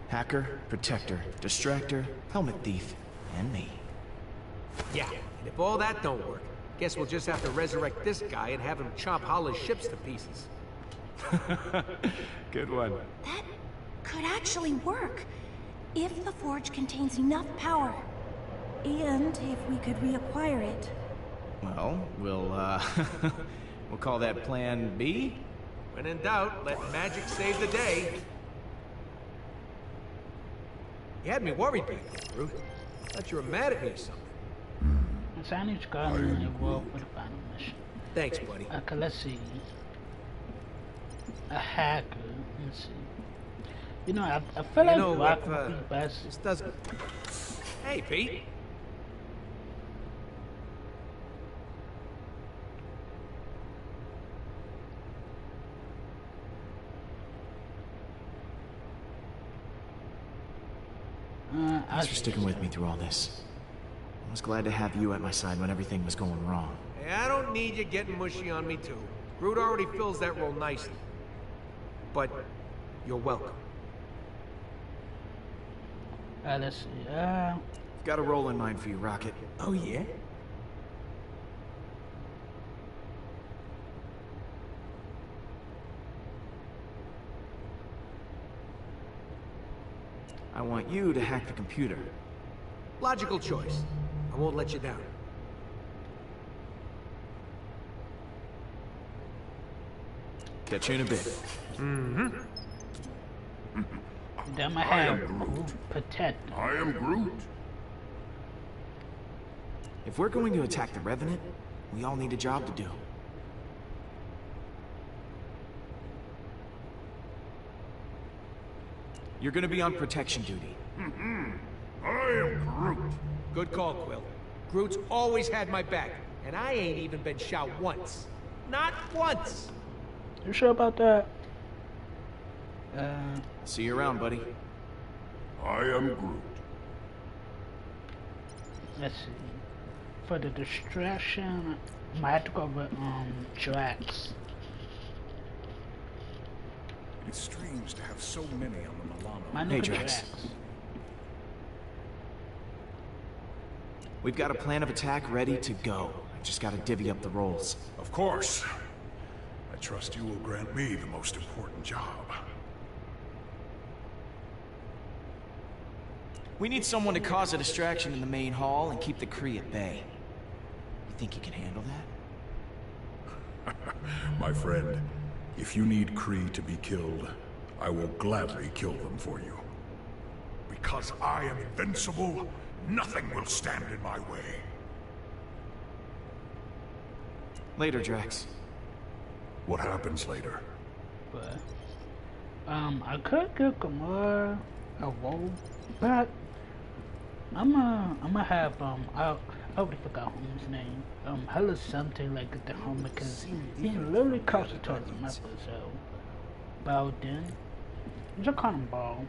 Hacker, protector, distractor, helmet thief, and me. Yeah, and if all that don't work, guess we'll just have to resurrect this guy and have him chop Hala's ships to pieces. Good one. That could actually work. If the forge contains enough power. And if we could reacquire it. Well, we'll call that Plan B? When in doubt, let magic save the day. You had me worried back there, Groot. Thought you were mad at me or something. Signage garden involved with the final mission. Thanks, buddy. Okay, let's see. A hacker. Let's see. You know, I feel like Rock would be best. This doesn't. Hey, Pete. Thanks for sticking with me through all this. I was glad to have you at my side when everything was going wrong. Hey, I don't need you getting mushy on me, too. Groot already fills that role nicely. But you're welcome. Let's see. Got a role in mind for you, Rocket. Oh, yeah? I want you to hack the computer. Logical choice. I won't let you down. Catch you in a bit. Mm-hmm. Then I have protect. I am Groot. If we're going to attack the Revenant, we all need a job to do. You're gonna be on protection duty. I am Groot. Good call, Quill. Groot's always had my back, and I ain't even been shot once. Not once! You sure about that? See you around, buddy. I am Groot. Let's see. For the distraction, I might have to go with Drax. It's strange to have so many on the Milano. My Hey, nigga Drax. We've got a plan of attack ready to go. I just gotta divvy up the roles. Of course. I trust you will grant me the most important job. We need someone to cause a distraction in the main hall and keep the Kree at bay. You think you can handle that? My friend, if you need Kree to be killed, I will gladly kill them for you. Because I am invincible, nothing will stand in my way. Later, Drax. What happens later? But I could get Gamora a role, but I'ma have I already forgot his name. Hella something like the home because he literally cost it towards him episode. Bowden. Just call him Ball.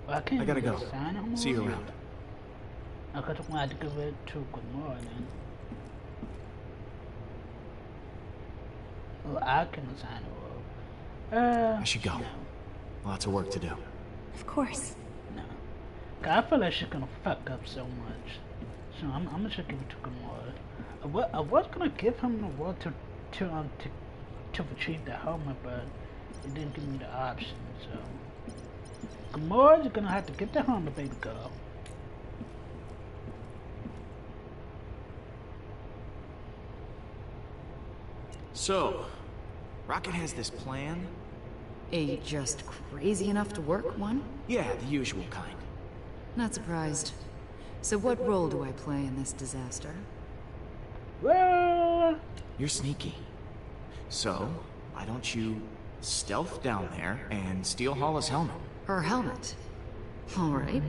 I can't I gotta go. sign him. See you around. I could have wanted to give it to Gamora then. Well, I can assign her. I should go. No. Lots of work to do. Of course. No. 'Cause I feel like she's gonna fuck up so much. So I'm just give it to Gamora. I was gonna give him the world to retrieve the helmet, but it didn't give me the option, so Gamora's gonna have to get the helmet, baby girl. So, Rocket has this plan? Are you just crazy enough to work one? Yeah, the usual kind. Not surprised. So what role do I play in this disaster? Well, You're sneaky. So, why don't you stealth down there and steal Hala's helmet. Her helmet. All right.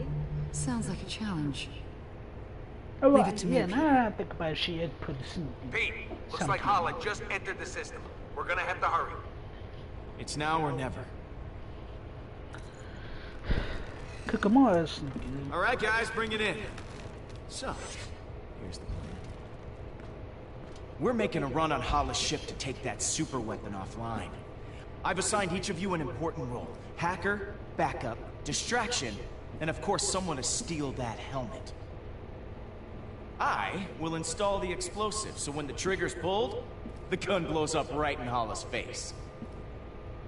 Sounds like a challenge. Oh, Leave well, it to yeah, me, now I think about it, she had put some. Pete, looks like Hala just entered the system. We're gonna have to hurry. It's now or never. Kokomora's. All right, guys, bring it in. So, here's the plan. We're making a run on Hala's ship to take that super weapon offline. I've assigned each of you an important role. Hacker, backup, distraction, and of course someone to steal that helmet. I will install the explosive, so when the trigger's pulled, the gun blows up right in Hala's face.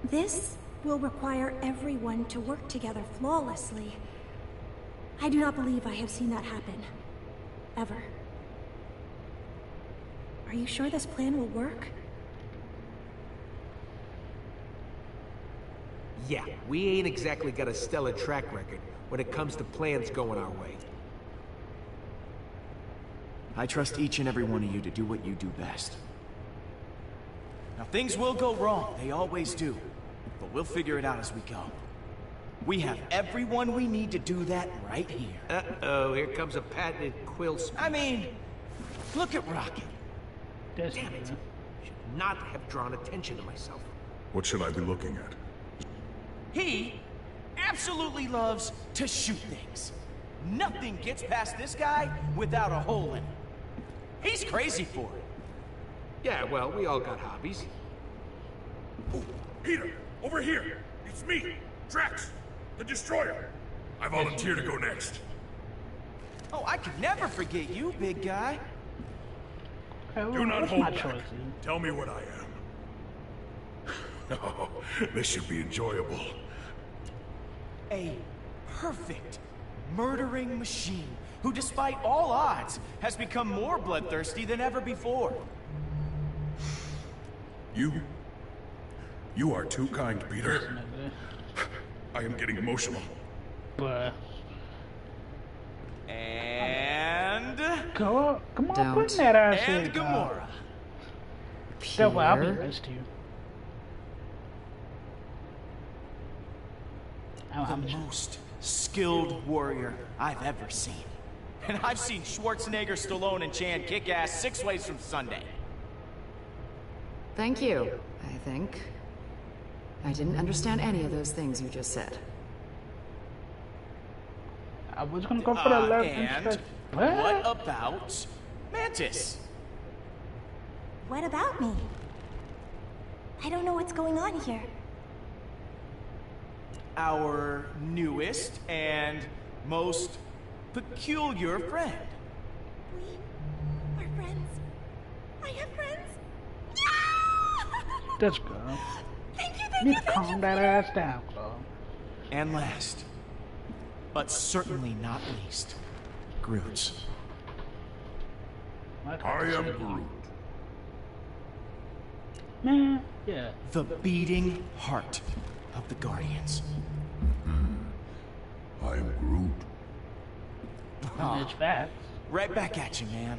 This will require everyone to work together flawlessly. I do not believe I have seen that happen. Ever. Are you sure this plan will work? Yeah, we ain't exactly got a stellar track record when it comes to plans going our way. I trust each and every one of you to do what you do best. Now, things will go wrong. They always do. But we'll figure it out as we go. We have everyone we need to do that right here. Uh-oh, here comes a patented quill speech. I mean, look at Rocket. Damn it. Should not have drawn attention to myself. What should I be looking at? He absolutely loves to shoot things. Nothing gets past this guy without a hole in it. He's crazy for it. Yeah, well, we all got hobbies. Oh, Peter, over here. It's me, Drax, the Destroyer. I volunteer to go next. Oh, I could never forget you, big guy. Do not hold back. Tell me what I am. Oh, this should be enjoyable. A perfect murdering machine who, despite all odds, has become more bloodthirsty than ever before. You are too kind, Peter. I am getting emotional. Bruh. And... Come on, Don't. put that ass in. And Gamora. Don't worry, I'll be Pierre? nice to you. The most skilled warrior I've ever seen. And I've seen Schwarzenegger, Stallone, and Chan kick ass 6 ways from Sunday. Thank you, I think. I didn't understand any of those things you just said. I was gonna go for the left And instead. what about Mantis? What about me? I don't know what's going on here. Our newest and most peculiar friend. We are friends. I have friends. Let's go. Thank you, You need to calm that ass down, Claw. And last, but certainly not least, Groot. I am Groot. Man, yeah. The beating heart of the Guardians. I am Groot. It's facts. Right back at you, man.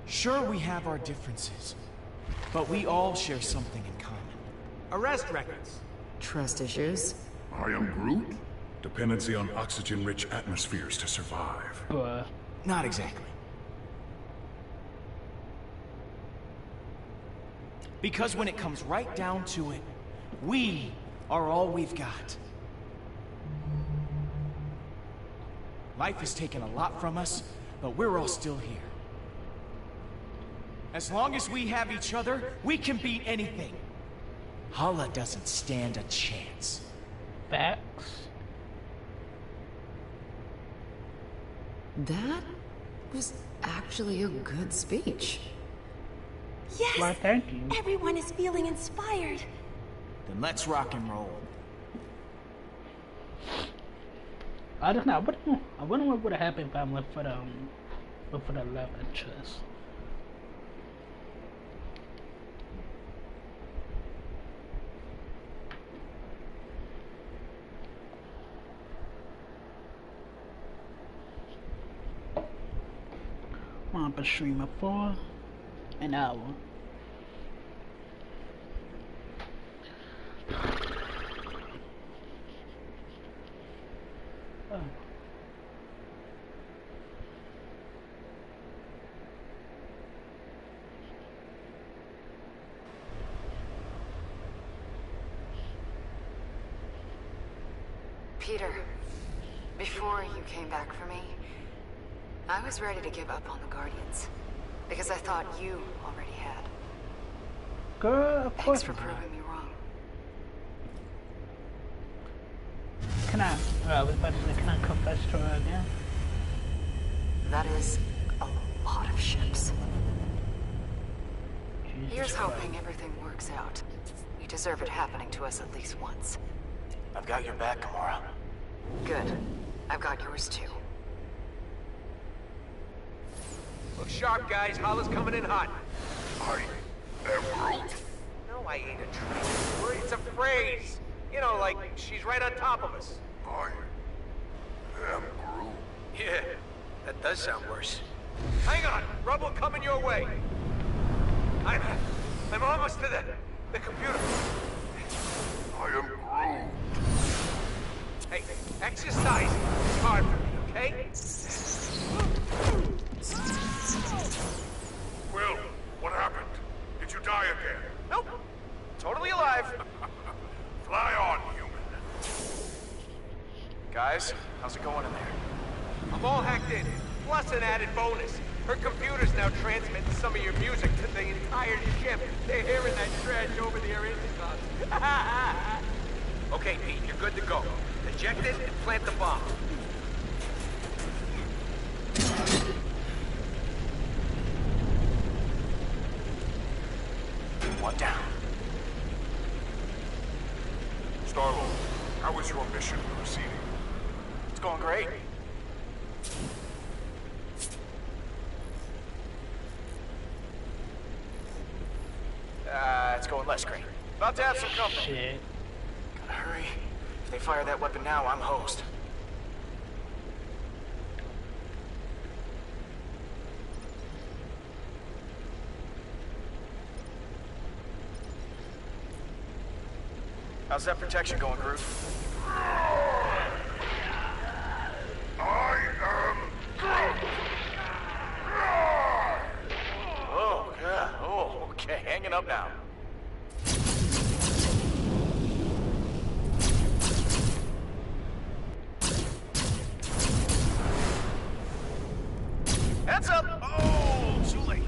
Sure, we have our differences, but we all share something in common. Arrest records. Trust issues? I am Groot. Dependency on oxygen-rich atmospheres to survive. Bruh. Not exactly. Because when it comes right down to it, we are all we've got. Life has taken a lot from us, but we're all still here. As long as we have each other, we can beat anything. Hala doesn't stand a chance. Facts. That was actually a good speech. Yes! Why, thank you. Everyone is feeling inspired. Then let's rock and roll. I don't know. I wonder what would have happened if I went for the love interest. I've been streaming for an hour. Peter, before you came back for me, I was ready to give up on the Guardians. Because I thought you already had. Girl, of course. Thanks for proving me wrong. Can I was about to say, can I confess to her again? That is a lot of ships. Jesus Here's Christ. hoping everything works out. You deserve it happening to us at least once. I've got your back, Gamora. Good. I've got yours too. Look sharp, guys. Holla's coming in hot. I am Groot. No, I ain't a traitor word. It's a phrase. You know, like she's right on top of us. I am Groot. Yeah, that does sound worse. Hang on. Rubble coming your way. I'm almost to the computer. I am Groot. Hey, exercise is hard for me, okay? Will, what happened? Did you die again? Nope. Totally alive. Fly on, human. Guys, how's it going in there? I'm all hacked in, plus an added bonus. Her computer's now transmitting some of your music to the entire ship. They're hearing that trash over their intercoms. Okay, Pete, you're good to go. Eject it and plant the bomb. One down. Star-Lord, how is your mission proceeding? It's going great. It's going less great. About to have some company. Shit. Gotta hurry. If they fire that weapon now, I'm hosed. How's that protection going, Groot? I am Groot. Oh, yeah. Oh, okay. Hanging up now. Heads up! Oh, too late.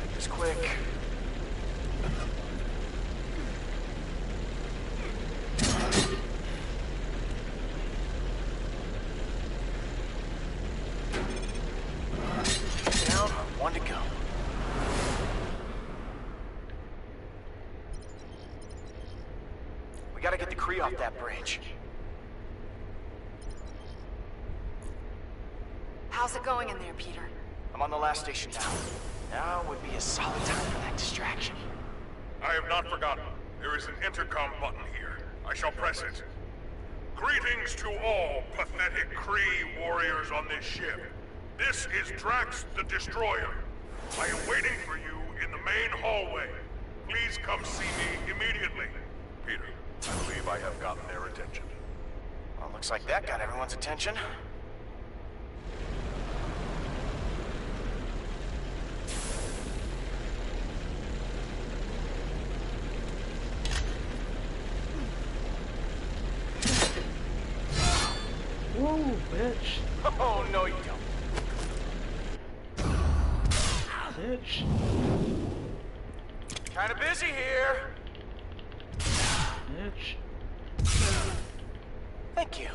Make this quick. Down, one to go. We gotta get the Kree off that bridge. How's it going in there, Peter? I'm on the last station now. Now would be a solid time for that distraction. I have not forgotten. There is an intercom button here. I shall press it. Greetings to all pathetic Kree warriors on this ship. This is Drax the Destroyer. I am waiting for you in the main hallway. Please come see me immediately. Peter, I believe I have gotten their attention. Well, looks like that got everyone's attention. Whoa, bitch. Oh, no you don't. Bitch. Kinda busy here. Bitch. Thank you.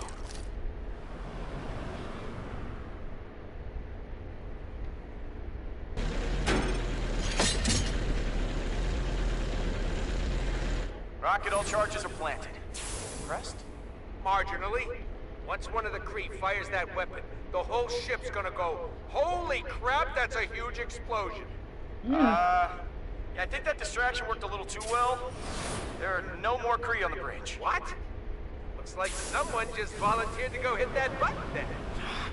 Rocket, all charges are planted. Impressed? Marginally. Once one of the Kree fires that weapon, the whole ship's gonna go, holy crap, that's a huge explosion. Yeah, I think that distraction worked a little too well. There are no more Kree on the bridge. What? Looks like someone just volunteered to go hit that button then.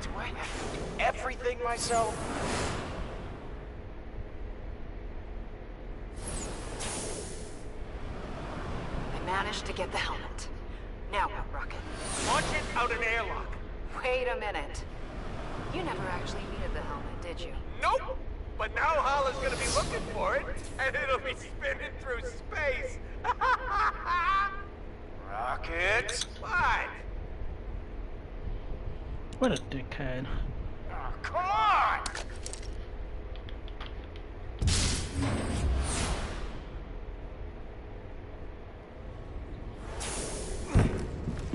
Do I have to do everything myself? I managed to get the helmet. Now what, Rocket? Launch it out an airlock. Wait a minute. You never actually needed the helmet, did you? Nope. But now Holla's gonna be looking for it, and it'll be spinning through space. Rocket? What? What a dickhead. Oh, come on!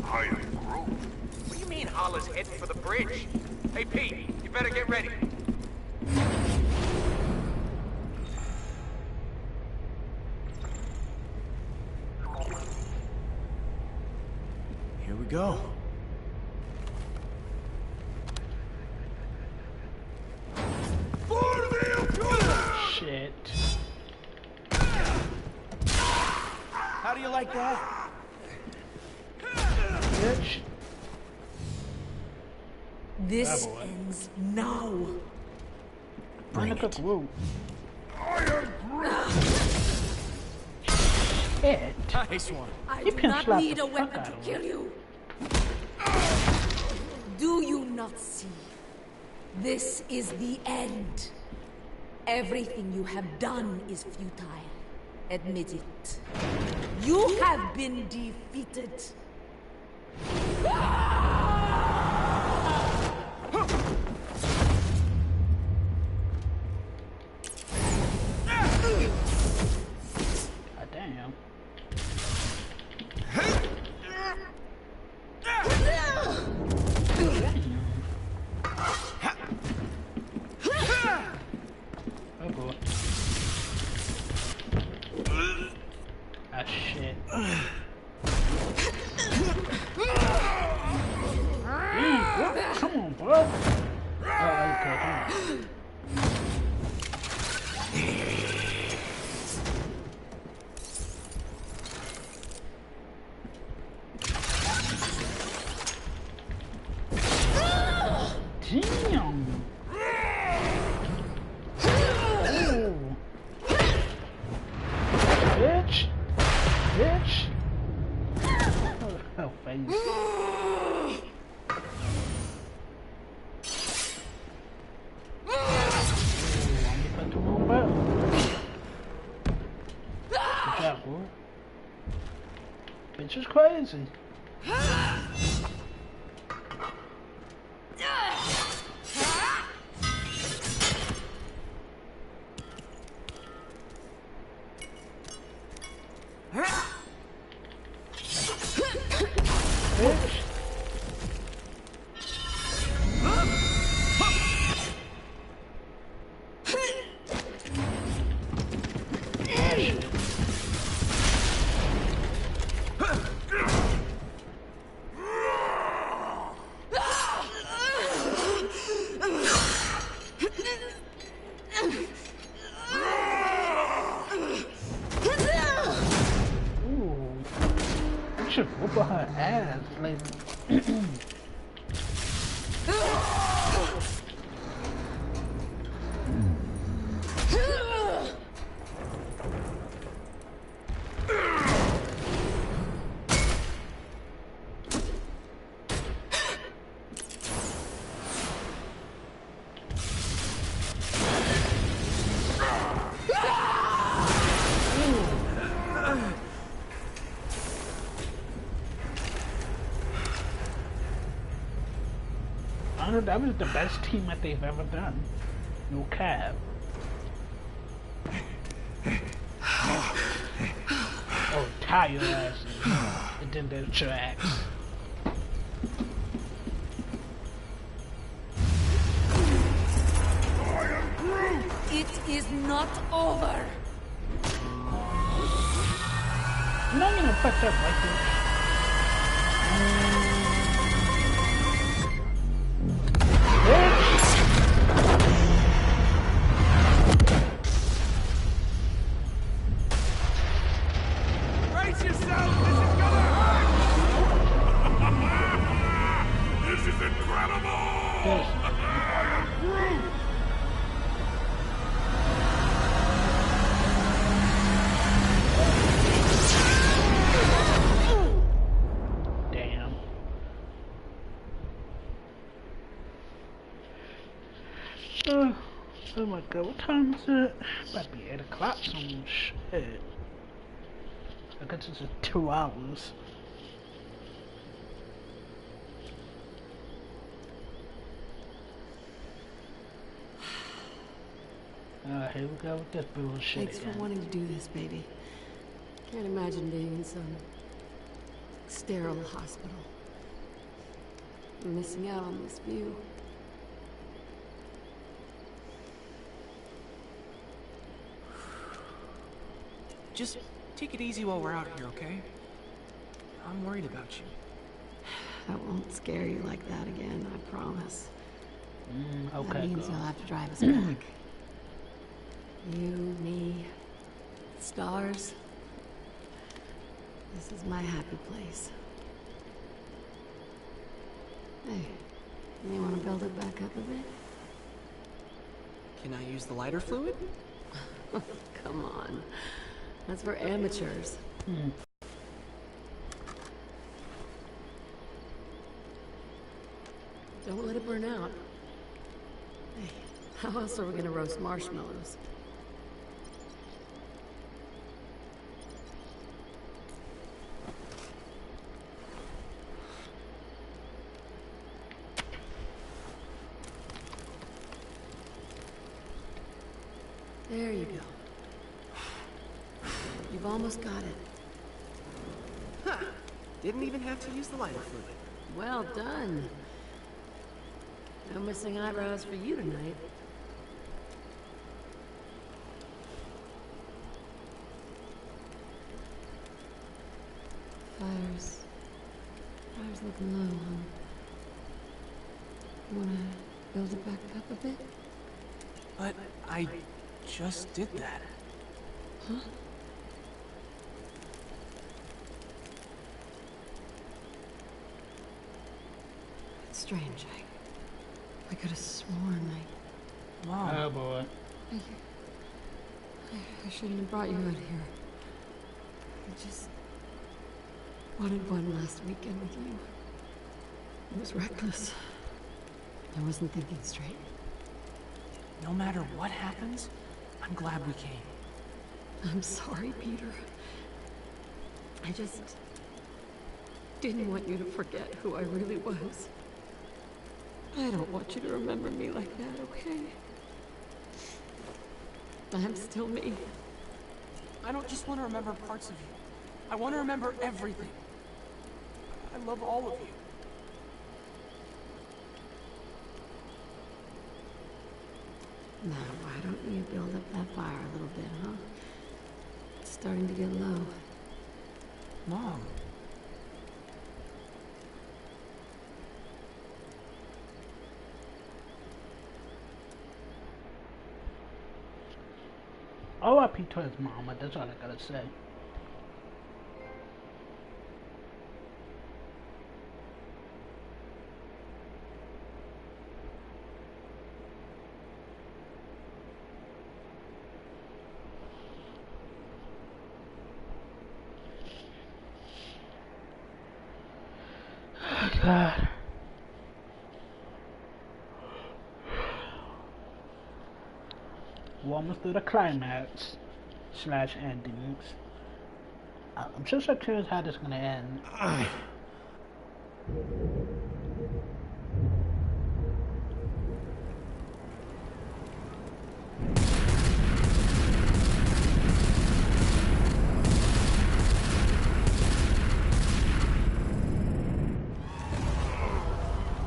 I am Groot. What do you mean Holla's heading for the bridge? Hey, Pete, you better get ready. Here we go. Shit. How do you like that? Bitch. This boy. ends now. Bring it. Whoa. I am Groot. Shit. Nice one. I You do can not slap need the a fuck weapon out to of kill you. Do you not see? This is the end. Everything you have done is futile. Admit it. You have been defeated. God damn. Oh boy. Ah shit. Damn, come on, bro. Oh, okay. Damn. Oh. Bitch. Bitch. Oh, face. Good job, boy. Bitch is crazy. Bitch. Ooh. You should whoop her ass, like. I know that was the best team that they've ever done. No cap. Oh, tie your asses. And then their tracks. It is not over. I'm not gonna fuck up like this. Brace yourself! This is gonna hurt! This is incredible! Yes. I am Groot! Damn. Oh my god, what time is it? About to be 8 o'clock, some shit. I guess it's just 2 hours. Here we go with this bullshit. Thanks for wanting to do this, baby. Can't imagine being in some sterile hospital. I'm missing out on this view. Just take it easy while we're out here, okay? I'm worried about you. I won't scare you like that again, I promise. Okay, that means girl. you'll have to drive us back. You, me, stars. This is my happy place. Hey, you want to build it back up a bit? Can I use the lighter fluid? Come on. That's for amateurs. Don't let it burn out. Hey, how else are we gonna roast marshmallows? There you go. You've almost got it. Huh. Didn't even have to use the lighter fluid. Well done. No missing eyebrows for you tonight. Fire's looking low, huh? You wanna build it back up a bit? But I just did that. Huh? It's strange. I could have sworn Mom. Oh boy. I shouldn't have brought you out here. I just wanted one last weekend with you. It was reckless. I wasn't thinking straight. No matter what happens, I'm glad we came. I'm sorry, Peter. I just didn't want you to forget who I really was. I don't want you to remember me like that, okay? I'm still me. I don't just want to remember parts of you. I want to remember everything. I love all of you. Now, why don't you build up that fire a little bit, huh? It's starting to get low. Mom. R.I.P. to his mama, that's all I gotta say. Oh, God. We're almost through the climax / endings. I'm just so curious how this is gonna end.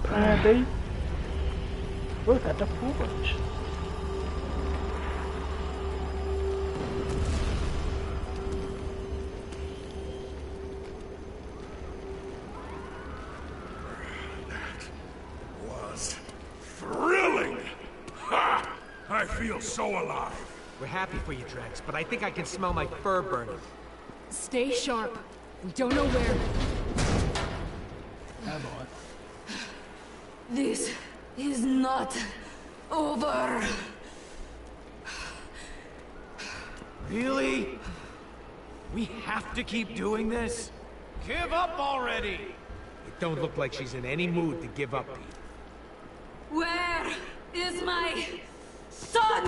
Plan B. Look at the forge. Thrilling! Ha! I feel so alive. We're happy for you, Drax, but I think I can smell my fur burning. Stay sharp. We don't know where. Oh boy. This is not over. Really? We have to keep doing this? Give up already! It don't look like she's in any mood to give up, Pete. Where is my son?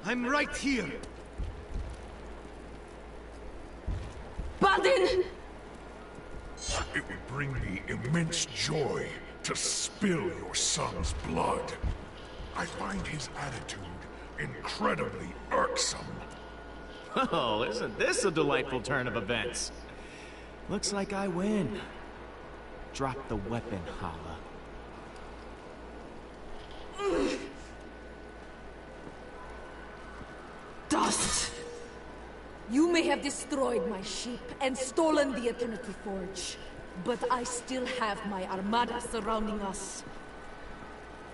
I'm right here. Baldin! It would bring me immense joy to spill your son's blood. I find his attitude incredibly irksome. Oh, isn't this a delightful turn of events? Looks like I win. Drop the weapon, Hala. Dust! You may have destroyed my ship and stolen the Eternity Forge, but I still have my armada surrounding us.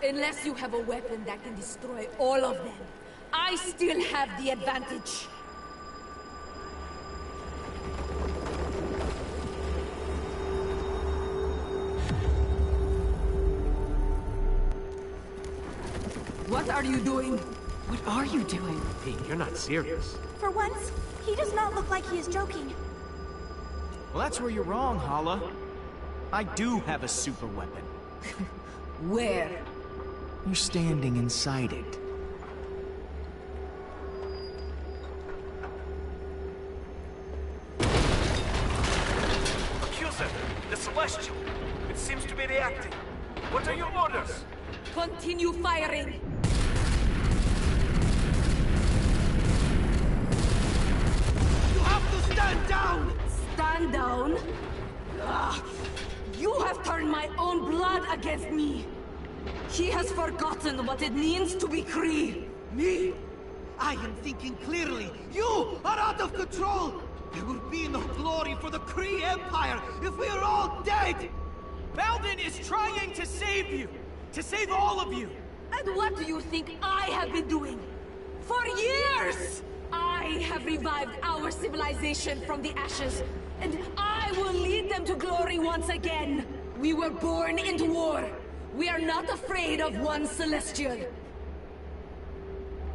Unless you have a weapon that can destroy all of them, I still have the advantage. What are you doing? What are you doing? Pete, you're not serious. For once, he does not look like he is joking. Well, that's where you're wrong, Hala. I do have a super weapon. Where? You're standing inside it. Accuser, the Celestial. It seems to be reacting. What are your orders? Continue firing! You have to stand down! Stand down? Ah, you have turned my own blood against me! He has forgotten what it means to be Kree! Me? I am thinking clearly. You are out of control! There will be no glory for the Kree Empire if we are all dead! Baldin is trying to save you! To save all of you! And what do you think I have been doing? For years! I have revived our civilization from the ashes, and I will lead them to glory once again! We were born into war! We are not afraid of one Celestial!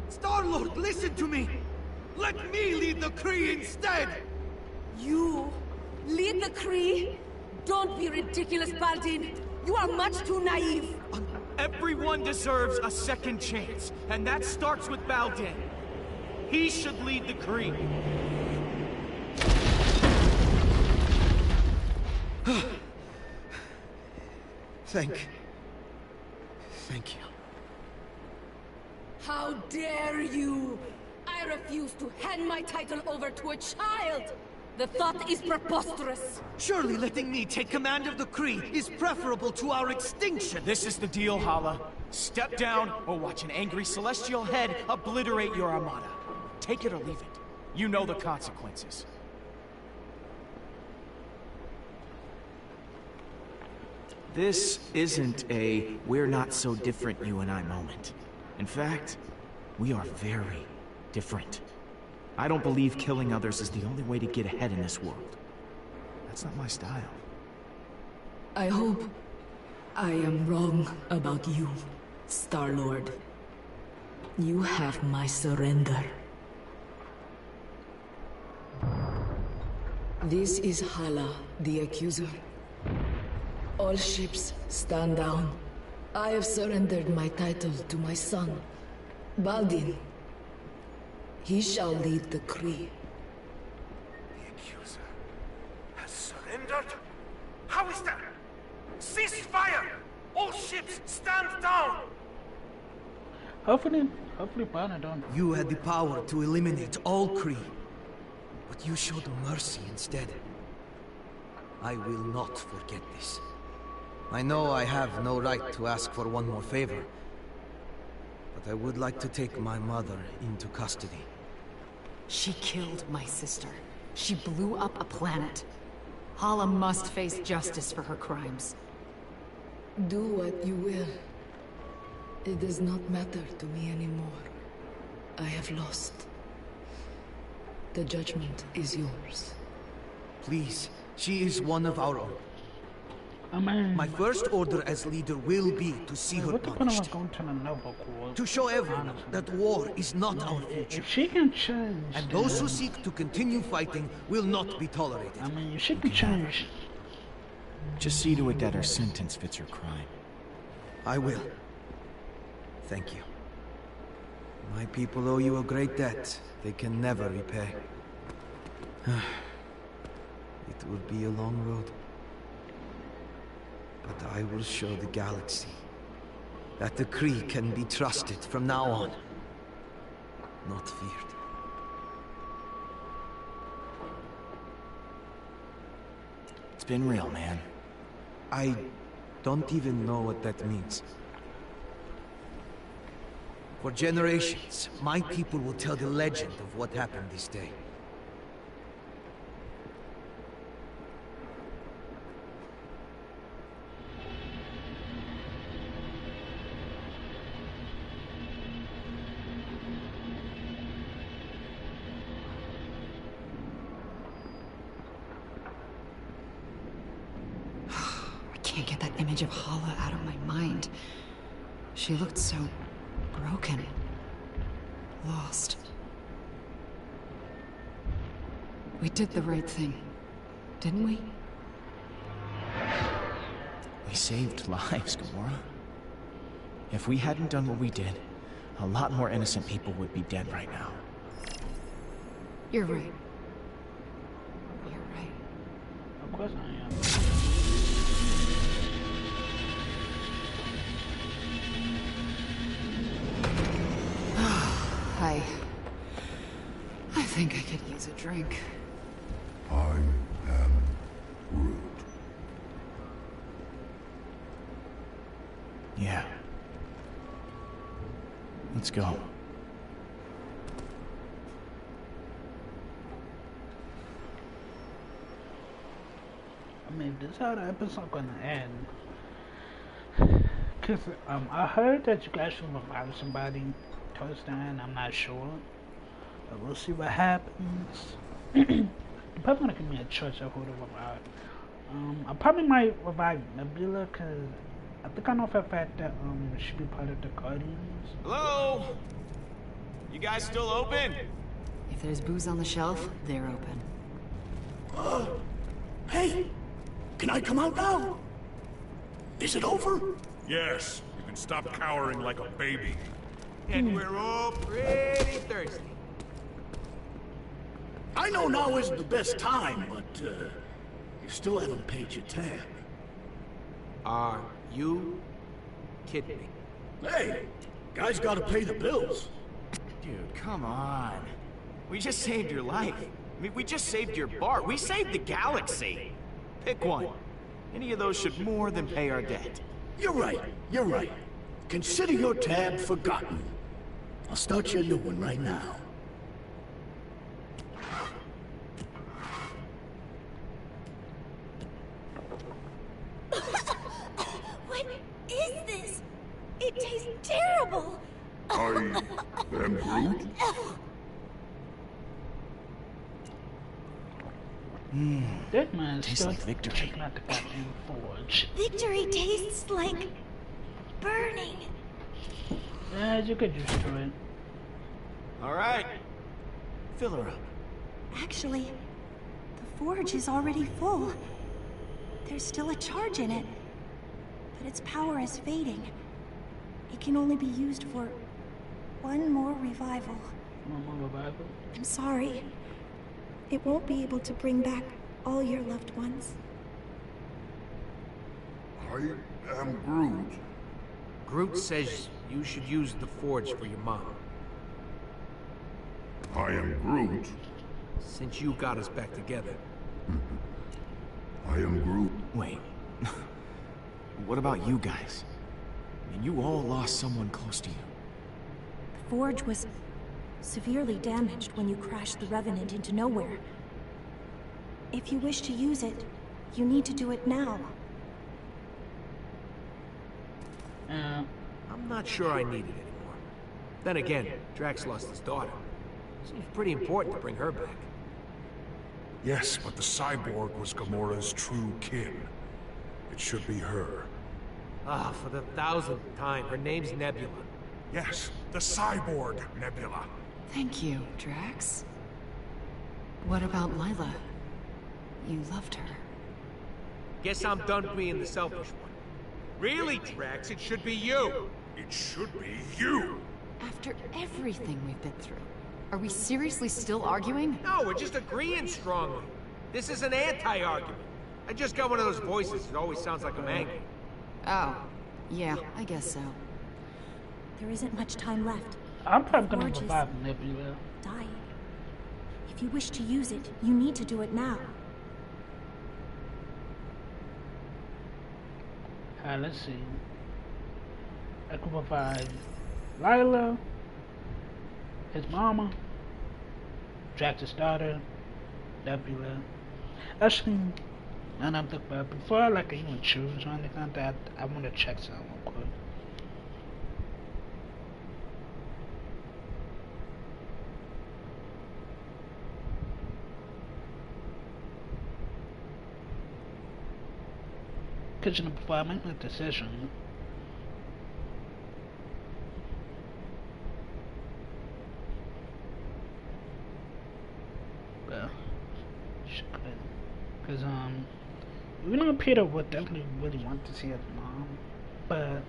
Star-Lord, listen to me! Let me lead the Kree instead! You? Lead the Kree? Don't be ridiculous, Baldin! You are much too naive! Everyone deserves a second chance, and that starts with Baldin. He should lead the Kree. Thank you. How dare you! I refuse to hand my title over to a child! The thought is preposterous! Surely letting me take command of the Kree is preferable to our extinction! This is the deal, Hala. Step down, or watch an angry celestial head obliterate your armada. Take it or leave it. You know the consequences. This isn't a we're not so different you and I moment. In fact, we are very different. I don't believe killing others is the only way to get ahead in this world. That's not my style. I hope I am wrong about you, Star-Lord. You have my surrender. This is Hala, the Accuser. All ships, stand down. I have surrendered my title to my son, Baldin. He shall lead the Kree. The Accuser has surrendered? How is that? Cease fire! All ships, stand down! Hopefully Baldin don't. You had the power to eliminate all Kree, but you showed mercy instead. I will not forget this. I know I have no right to ask for one more favor, but I would like to take my mother into custody. She killed my sister. She blew up a planet. Hala must face justice for her crimes. Do what you will. It does not matter to me anymore. I have lost. The judgment is yours. Please, she is one of our own. I mean, My first order as leader will be to see her what the point of us punished. going to the Noble Corps? To show everyone that war is not our future. If she can change, And those who seek to continue fighting will not be tolerated. I mean, if she can change. Just see to it that her sentence fits her crime. I will. Thank you. My people owe you a great debt they can never repay. It will be a long road. But I will show the galaxy that the Kree can be trusted from now on. Not feared. It's been real, man. I don't even know what that means. For generations, my people will tell the legend of what happened this day. I can't get that image of Hala out of my mind. She looked so broken. Lost. We did the right thing, didn't we? We saved lives, Gamora. If we hadn't done what we did, a lot more innocent people would be dead right now. You're right. You're right. Of course I am. I think I could use a drink. I am Groot. Yeah. Let's go. I mean, this is how the episode gonna end. Cause I heard that you guys should revive somebody towards the end. I'm not sure, but we'll see what happens. You're probably gonna give me a choice of who to revive. I probably might revive Nebula, cause I think I know for a fact that she should be part of the Guardians. Hello? You guys still open? If there's booze on the shelf, they're open. Hey! Can I come out now? Is it over? Yes, you can stop cowering like a baby. And we're all pretty thirsty. I know now isn't the best time, but you still haven't paid your tab. Are you kidding me? Hey, guys gotta pay the bills. Dude, come on. We just saved your life. I mean, we just saved your bar. We saved the galaxy. Pick one. Any of those should more than pay our debt. You're right, you're right. Consider your tab forgotten. I'll start you a new one right now. What is this? It tastes terrible! I am Groot? That man Tastes still like victory. checking out the goddamn forge. Victory tastes like burning. Yeah, you get used to it. All right. Fill her up. Actually, the forge is already full. There's still a charge in it, but its power is fading. It can only be used for one more revival. One more revival? I'm sorry. It won't be able to bring back all your loved ones. I am Groot. Groot says you should use the forge for your mom. I am Groot. Since you got us back together. I am Groot. Wait. What about you guys? I mean, you all lost someone close to you. The forge was severely damaged when you crashed the Revenant into nowhere. If you wish to use it, you need to do it now. I'm not sure I need it anymore. Then again, Drax lost his daughter. Seems pretty important to bring her back. Yes, but the cyborg was Gamora's true kin. It should be her. Ah, for the 1000th time, her name's Nebula. Yes, the cyborg Nebula. Thank you, Drax. What about Lila? You loved her. Guess I'm done being the selfish one. Really, Drax, it should be you. It should be you. After everything we've been through, are we seriously still arguing? No, we're just agreeing strongly. This is an anti-argument. I just got one of those voices that always sounds like I'm angry. Oh, yeah, I guess so. There isn't much time left. I'm probably gonna Forge is revive Nebula. dying. If you wish to use it, you need to do it now. Let's see. I could provide Lila, his mama, Drax's daughter, Nebula. Actually, and I'm thinking about before I even choose or anything like that, I want to check something real quick. Because before I make a decision, well, because we know Peter would definitely really want to see his mom, but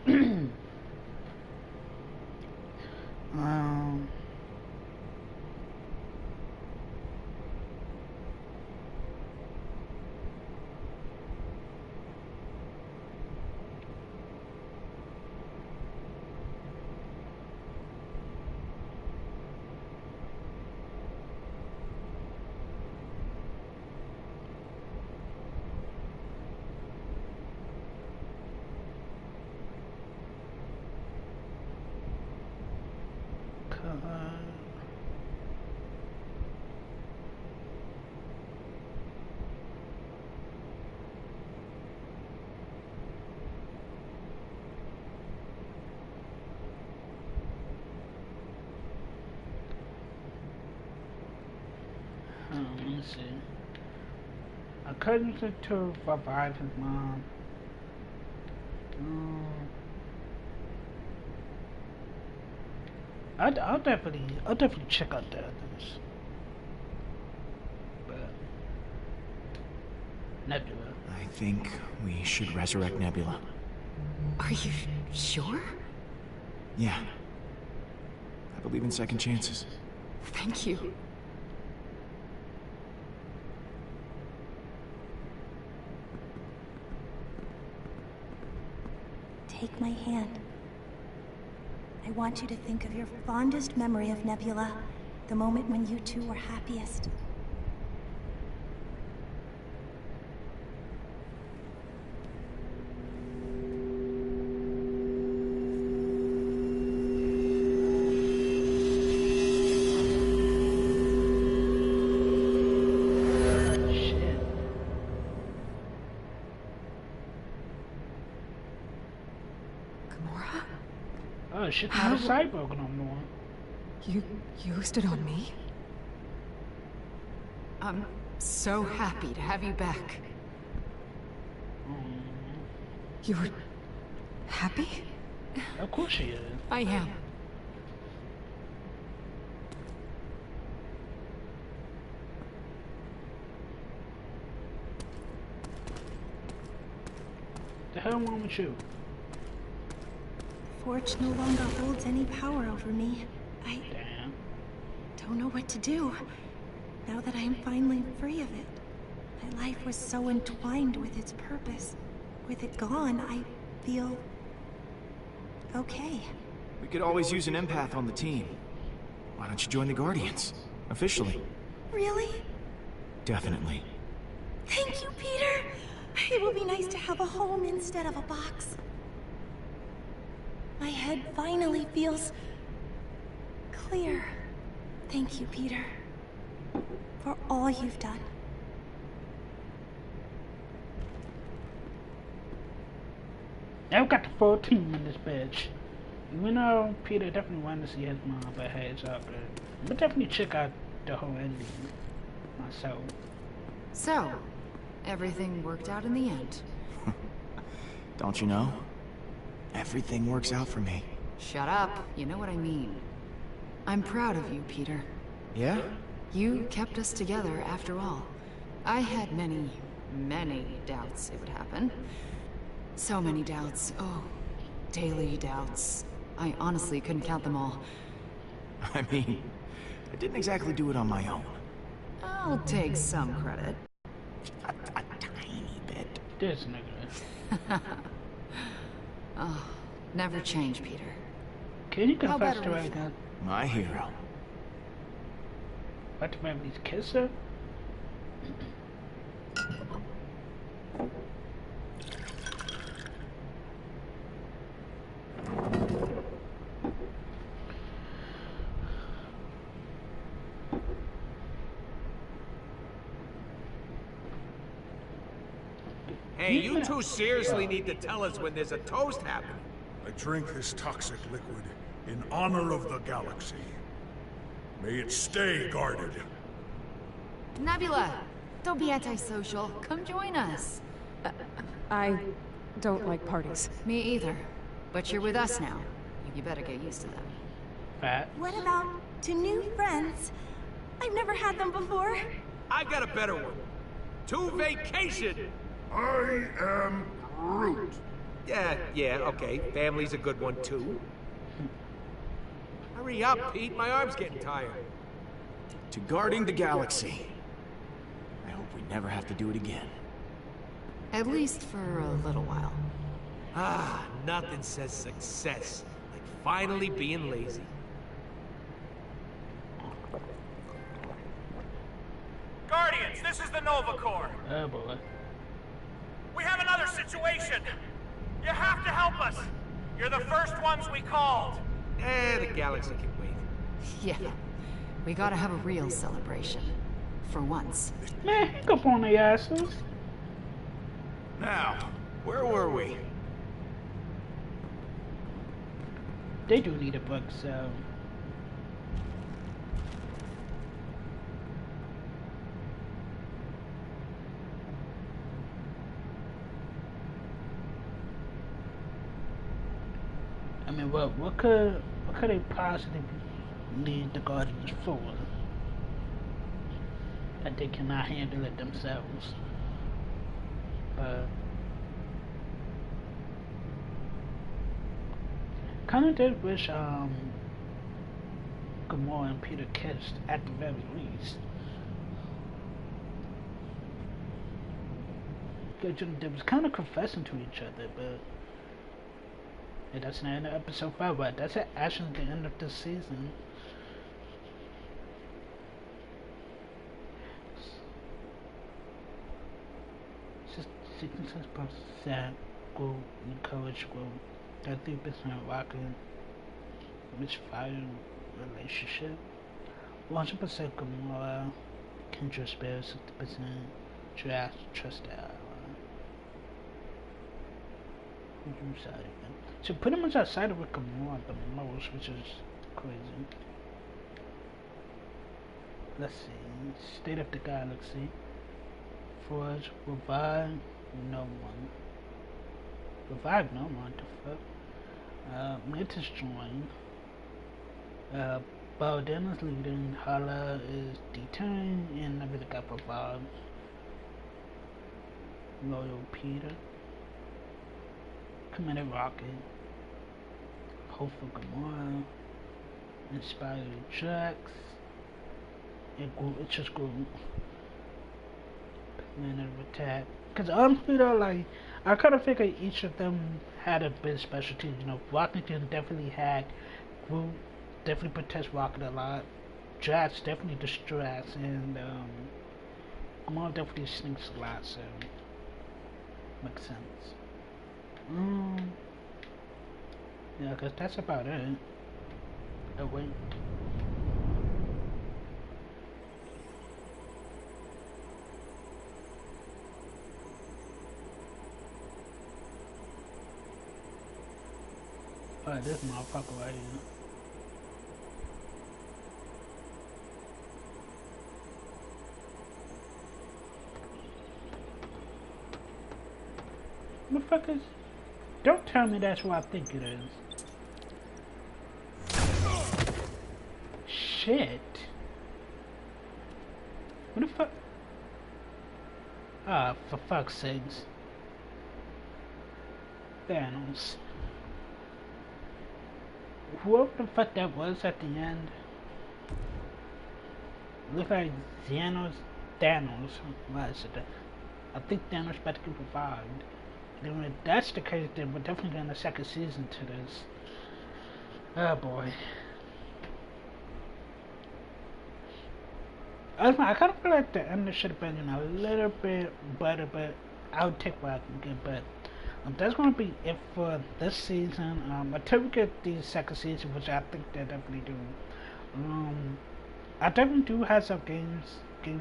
let me see. I couldn't to revive his mom. I'll definitely check out the others. But Nebula. I think we should resurrect Nebula. Are you sure? Yeah. I believe in second chances. Thank you. Take my hand. I want you to think of your fondest memory of Nebula, the moment when you two were happiest. Oh, she's not a cyborg no more. You used it on me? I'm so happy to have you back. You're happy? Of course she is. I am. The hell wrong with you? Forge no longer holds any power over me. I don't know what to do, now that I am finally free of it. My life was so entwined with its purpose. With it gone, I feel okay. We could always use an empath on the team. Why don't you join the Guardians? Officially. Really? Definitely. Thank you, Peter! It will be nice to have a home instead of a box. My head finally feels clear. Thank you, Peter, for all you've done. Now we got the full team in this bitch. You know, Peter definitely wanted to see his mom, but hey, it's all good. But definitely check out the whole ending myself. So, everything worked out in the end. Don't you know? Everything works out for me. Shut up. You know what I mean. I'm proud of you, Peter. Yeah? You kept us together after all. I had many, many doubts it would happen. So many doubts. Oh, daily doubts. I honestly couldn't count them all. I mean, I didn't exactly do it on my own. I'll take some credit. A tiny bit. This nigga. Oh, never change, Peter. Can you How confess about to a right refill? now? My hero. What the memories kiss her? Hey, you two seriously need to tell us when there's a toast happening. I drink this toxic liquid in honor of the galaxy. May it stay guarded. Nebula, don't be antisocial. Come join us. I don't like parties. Me either. But you're with us now. You better get used to them. Fat. What about 2 new friends? I've never had them before. I got a better one. 2 vacation. I am Groot. Yeah, okay. Family's a good one, too. Hurry up, Pete. My arm's getting tired. To guarding the galaxy. I hope we never have to do it again. At least for a little while. Ah, nothing says success like finally being lazy. Guardians, this is the Nova Corps. Oh boy. We have another situation. You have to help us. You're the first ones we called. The galaxy can wait. Yeah. We gotta have a real celebration. For once. Man, hang up on the asses. Now, where were we? They do need a book, so. I mean, what could they possibly need the Guardians for? That they cannot handle it themselves. But kinda did wish Gamora and Peter kissed at the very least. Because they was kinda confessing to each other, but yeah, that's not in episode 5, but that's actually the end of this season. Just 66% go encourage growth, 30% rocking, misfire relationship, 100% Gamora, Kendra Spare, 60% trust the ally. So pretty much I sided with Gamora the most, which is crazy. Let's see. State of the Galaxy. Forge, revive no one. Revive no one, the fuck? Mantis join. Baldin is leading, Hala is detained, and never got revived. Loyal Peter. Commander Rocket. Hopeful Gamora. Inspired Drax. It just grew. Plan of attack. Because honestly though, like, I kind of figured each of them had a bit of specialty. You know, Rockington definitely had Groot, definitely protects Rocket a lot. Drax definitely distracts, and Gamora definitely sneaks a lot, so makes sense. Yeah, cause that's about it. Oh wait. Alright, this motherfucker right here. Motherfuckers, don't tell me that's what I think it is. Shit. What the fuck? Ah, for fuck's sakes. Thanos. whoever the fuck that was at the end, looked like Thanos. Why is it? I think Thanos about to get revived. Then if that's the case, then we're definitely getting a second season to this. Oh boy. I kind of feel like the end should have been, you know, a little bit better, but I'll take what I can get. But that's going to be it for this season. Until we get the second season, which I think they definitely do. I definitely do have some games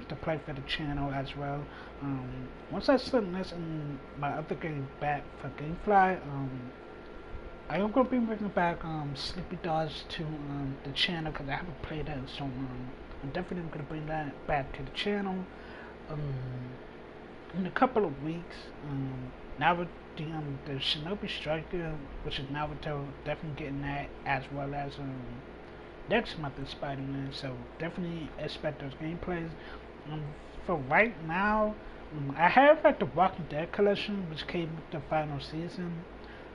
to play for the channel as well. Once I start listening my other game back for GameFly, I am gonna be bringing back Sleepy Dogs to the channel because I haven't played that in so long. I'm definitely gonna bring that back to the channel in a couple of weeks. Now with the Shinobi Striker, which is Naruto, definitely getting that, as well as next month is Spider-Man, so definitely expect those gameplays. For right now, I have like the Walking Dead collection, which came with the final season.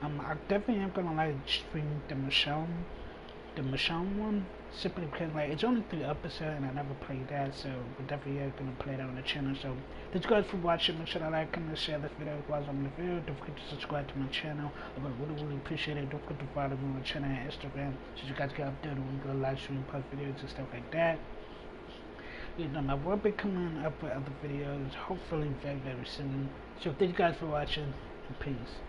I definitely am gonna like stream the Michonne one, simply because like it's only 3 episodes and I never played that, so we're definitely gonna play that on the channel. So thank you guys for watching. Make sure to like, comment, share this video if you guys on the video. Don't forget to subscribe to my channel. I would really appreciate it. Don't forget to follow me on my channel and Instagram so you guys get updated when we go live stream, post videos and stuff like that. You know, I will be coming up with other videos hopefully very soon. So thank you guys for watching and peace.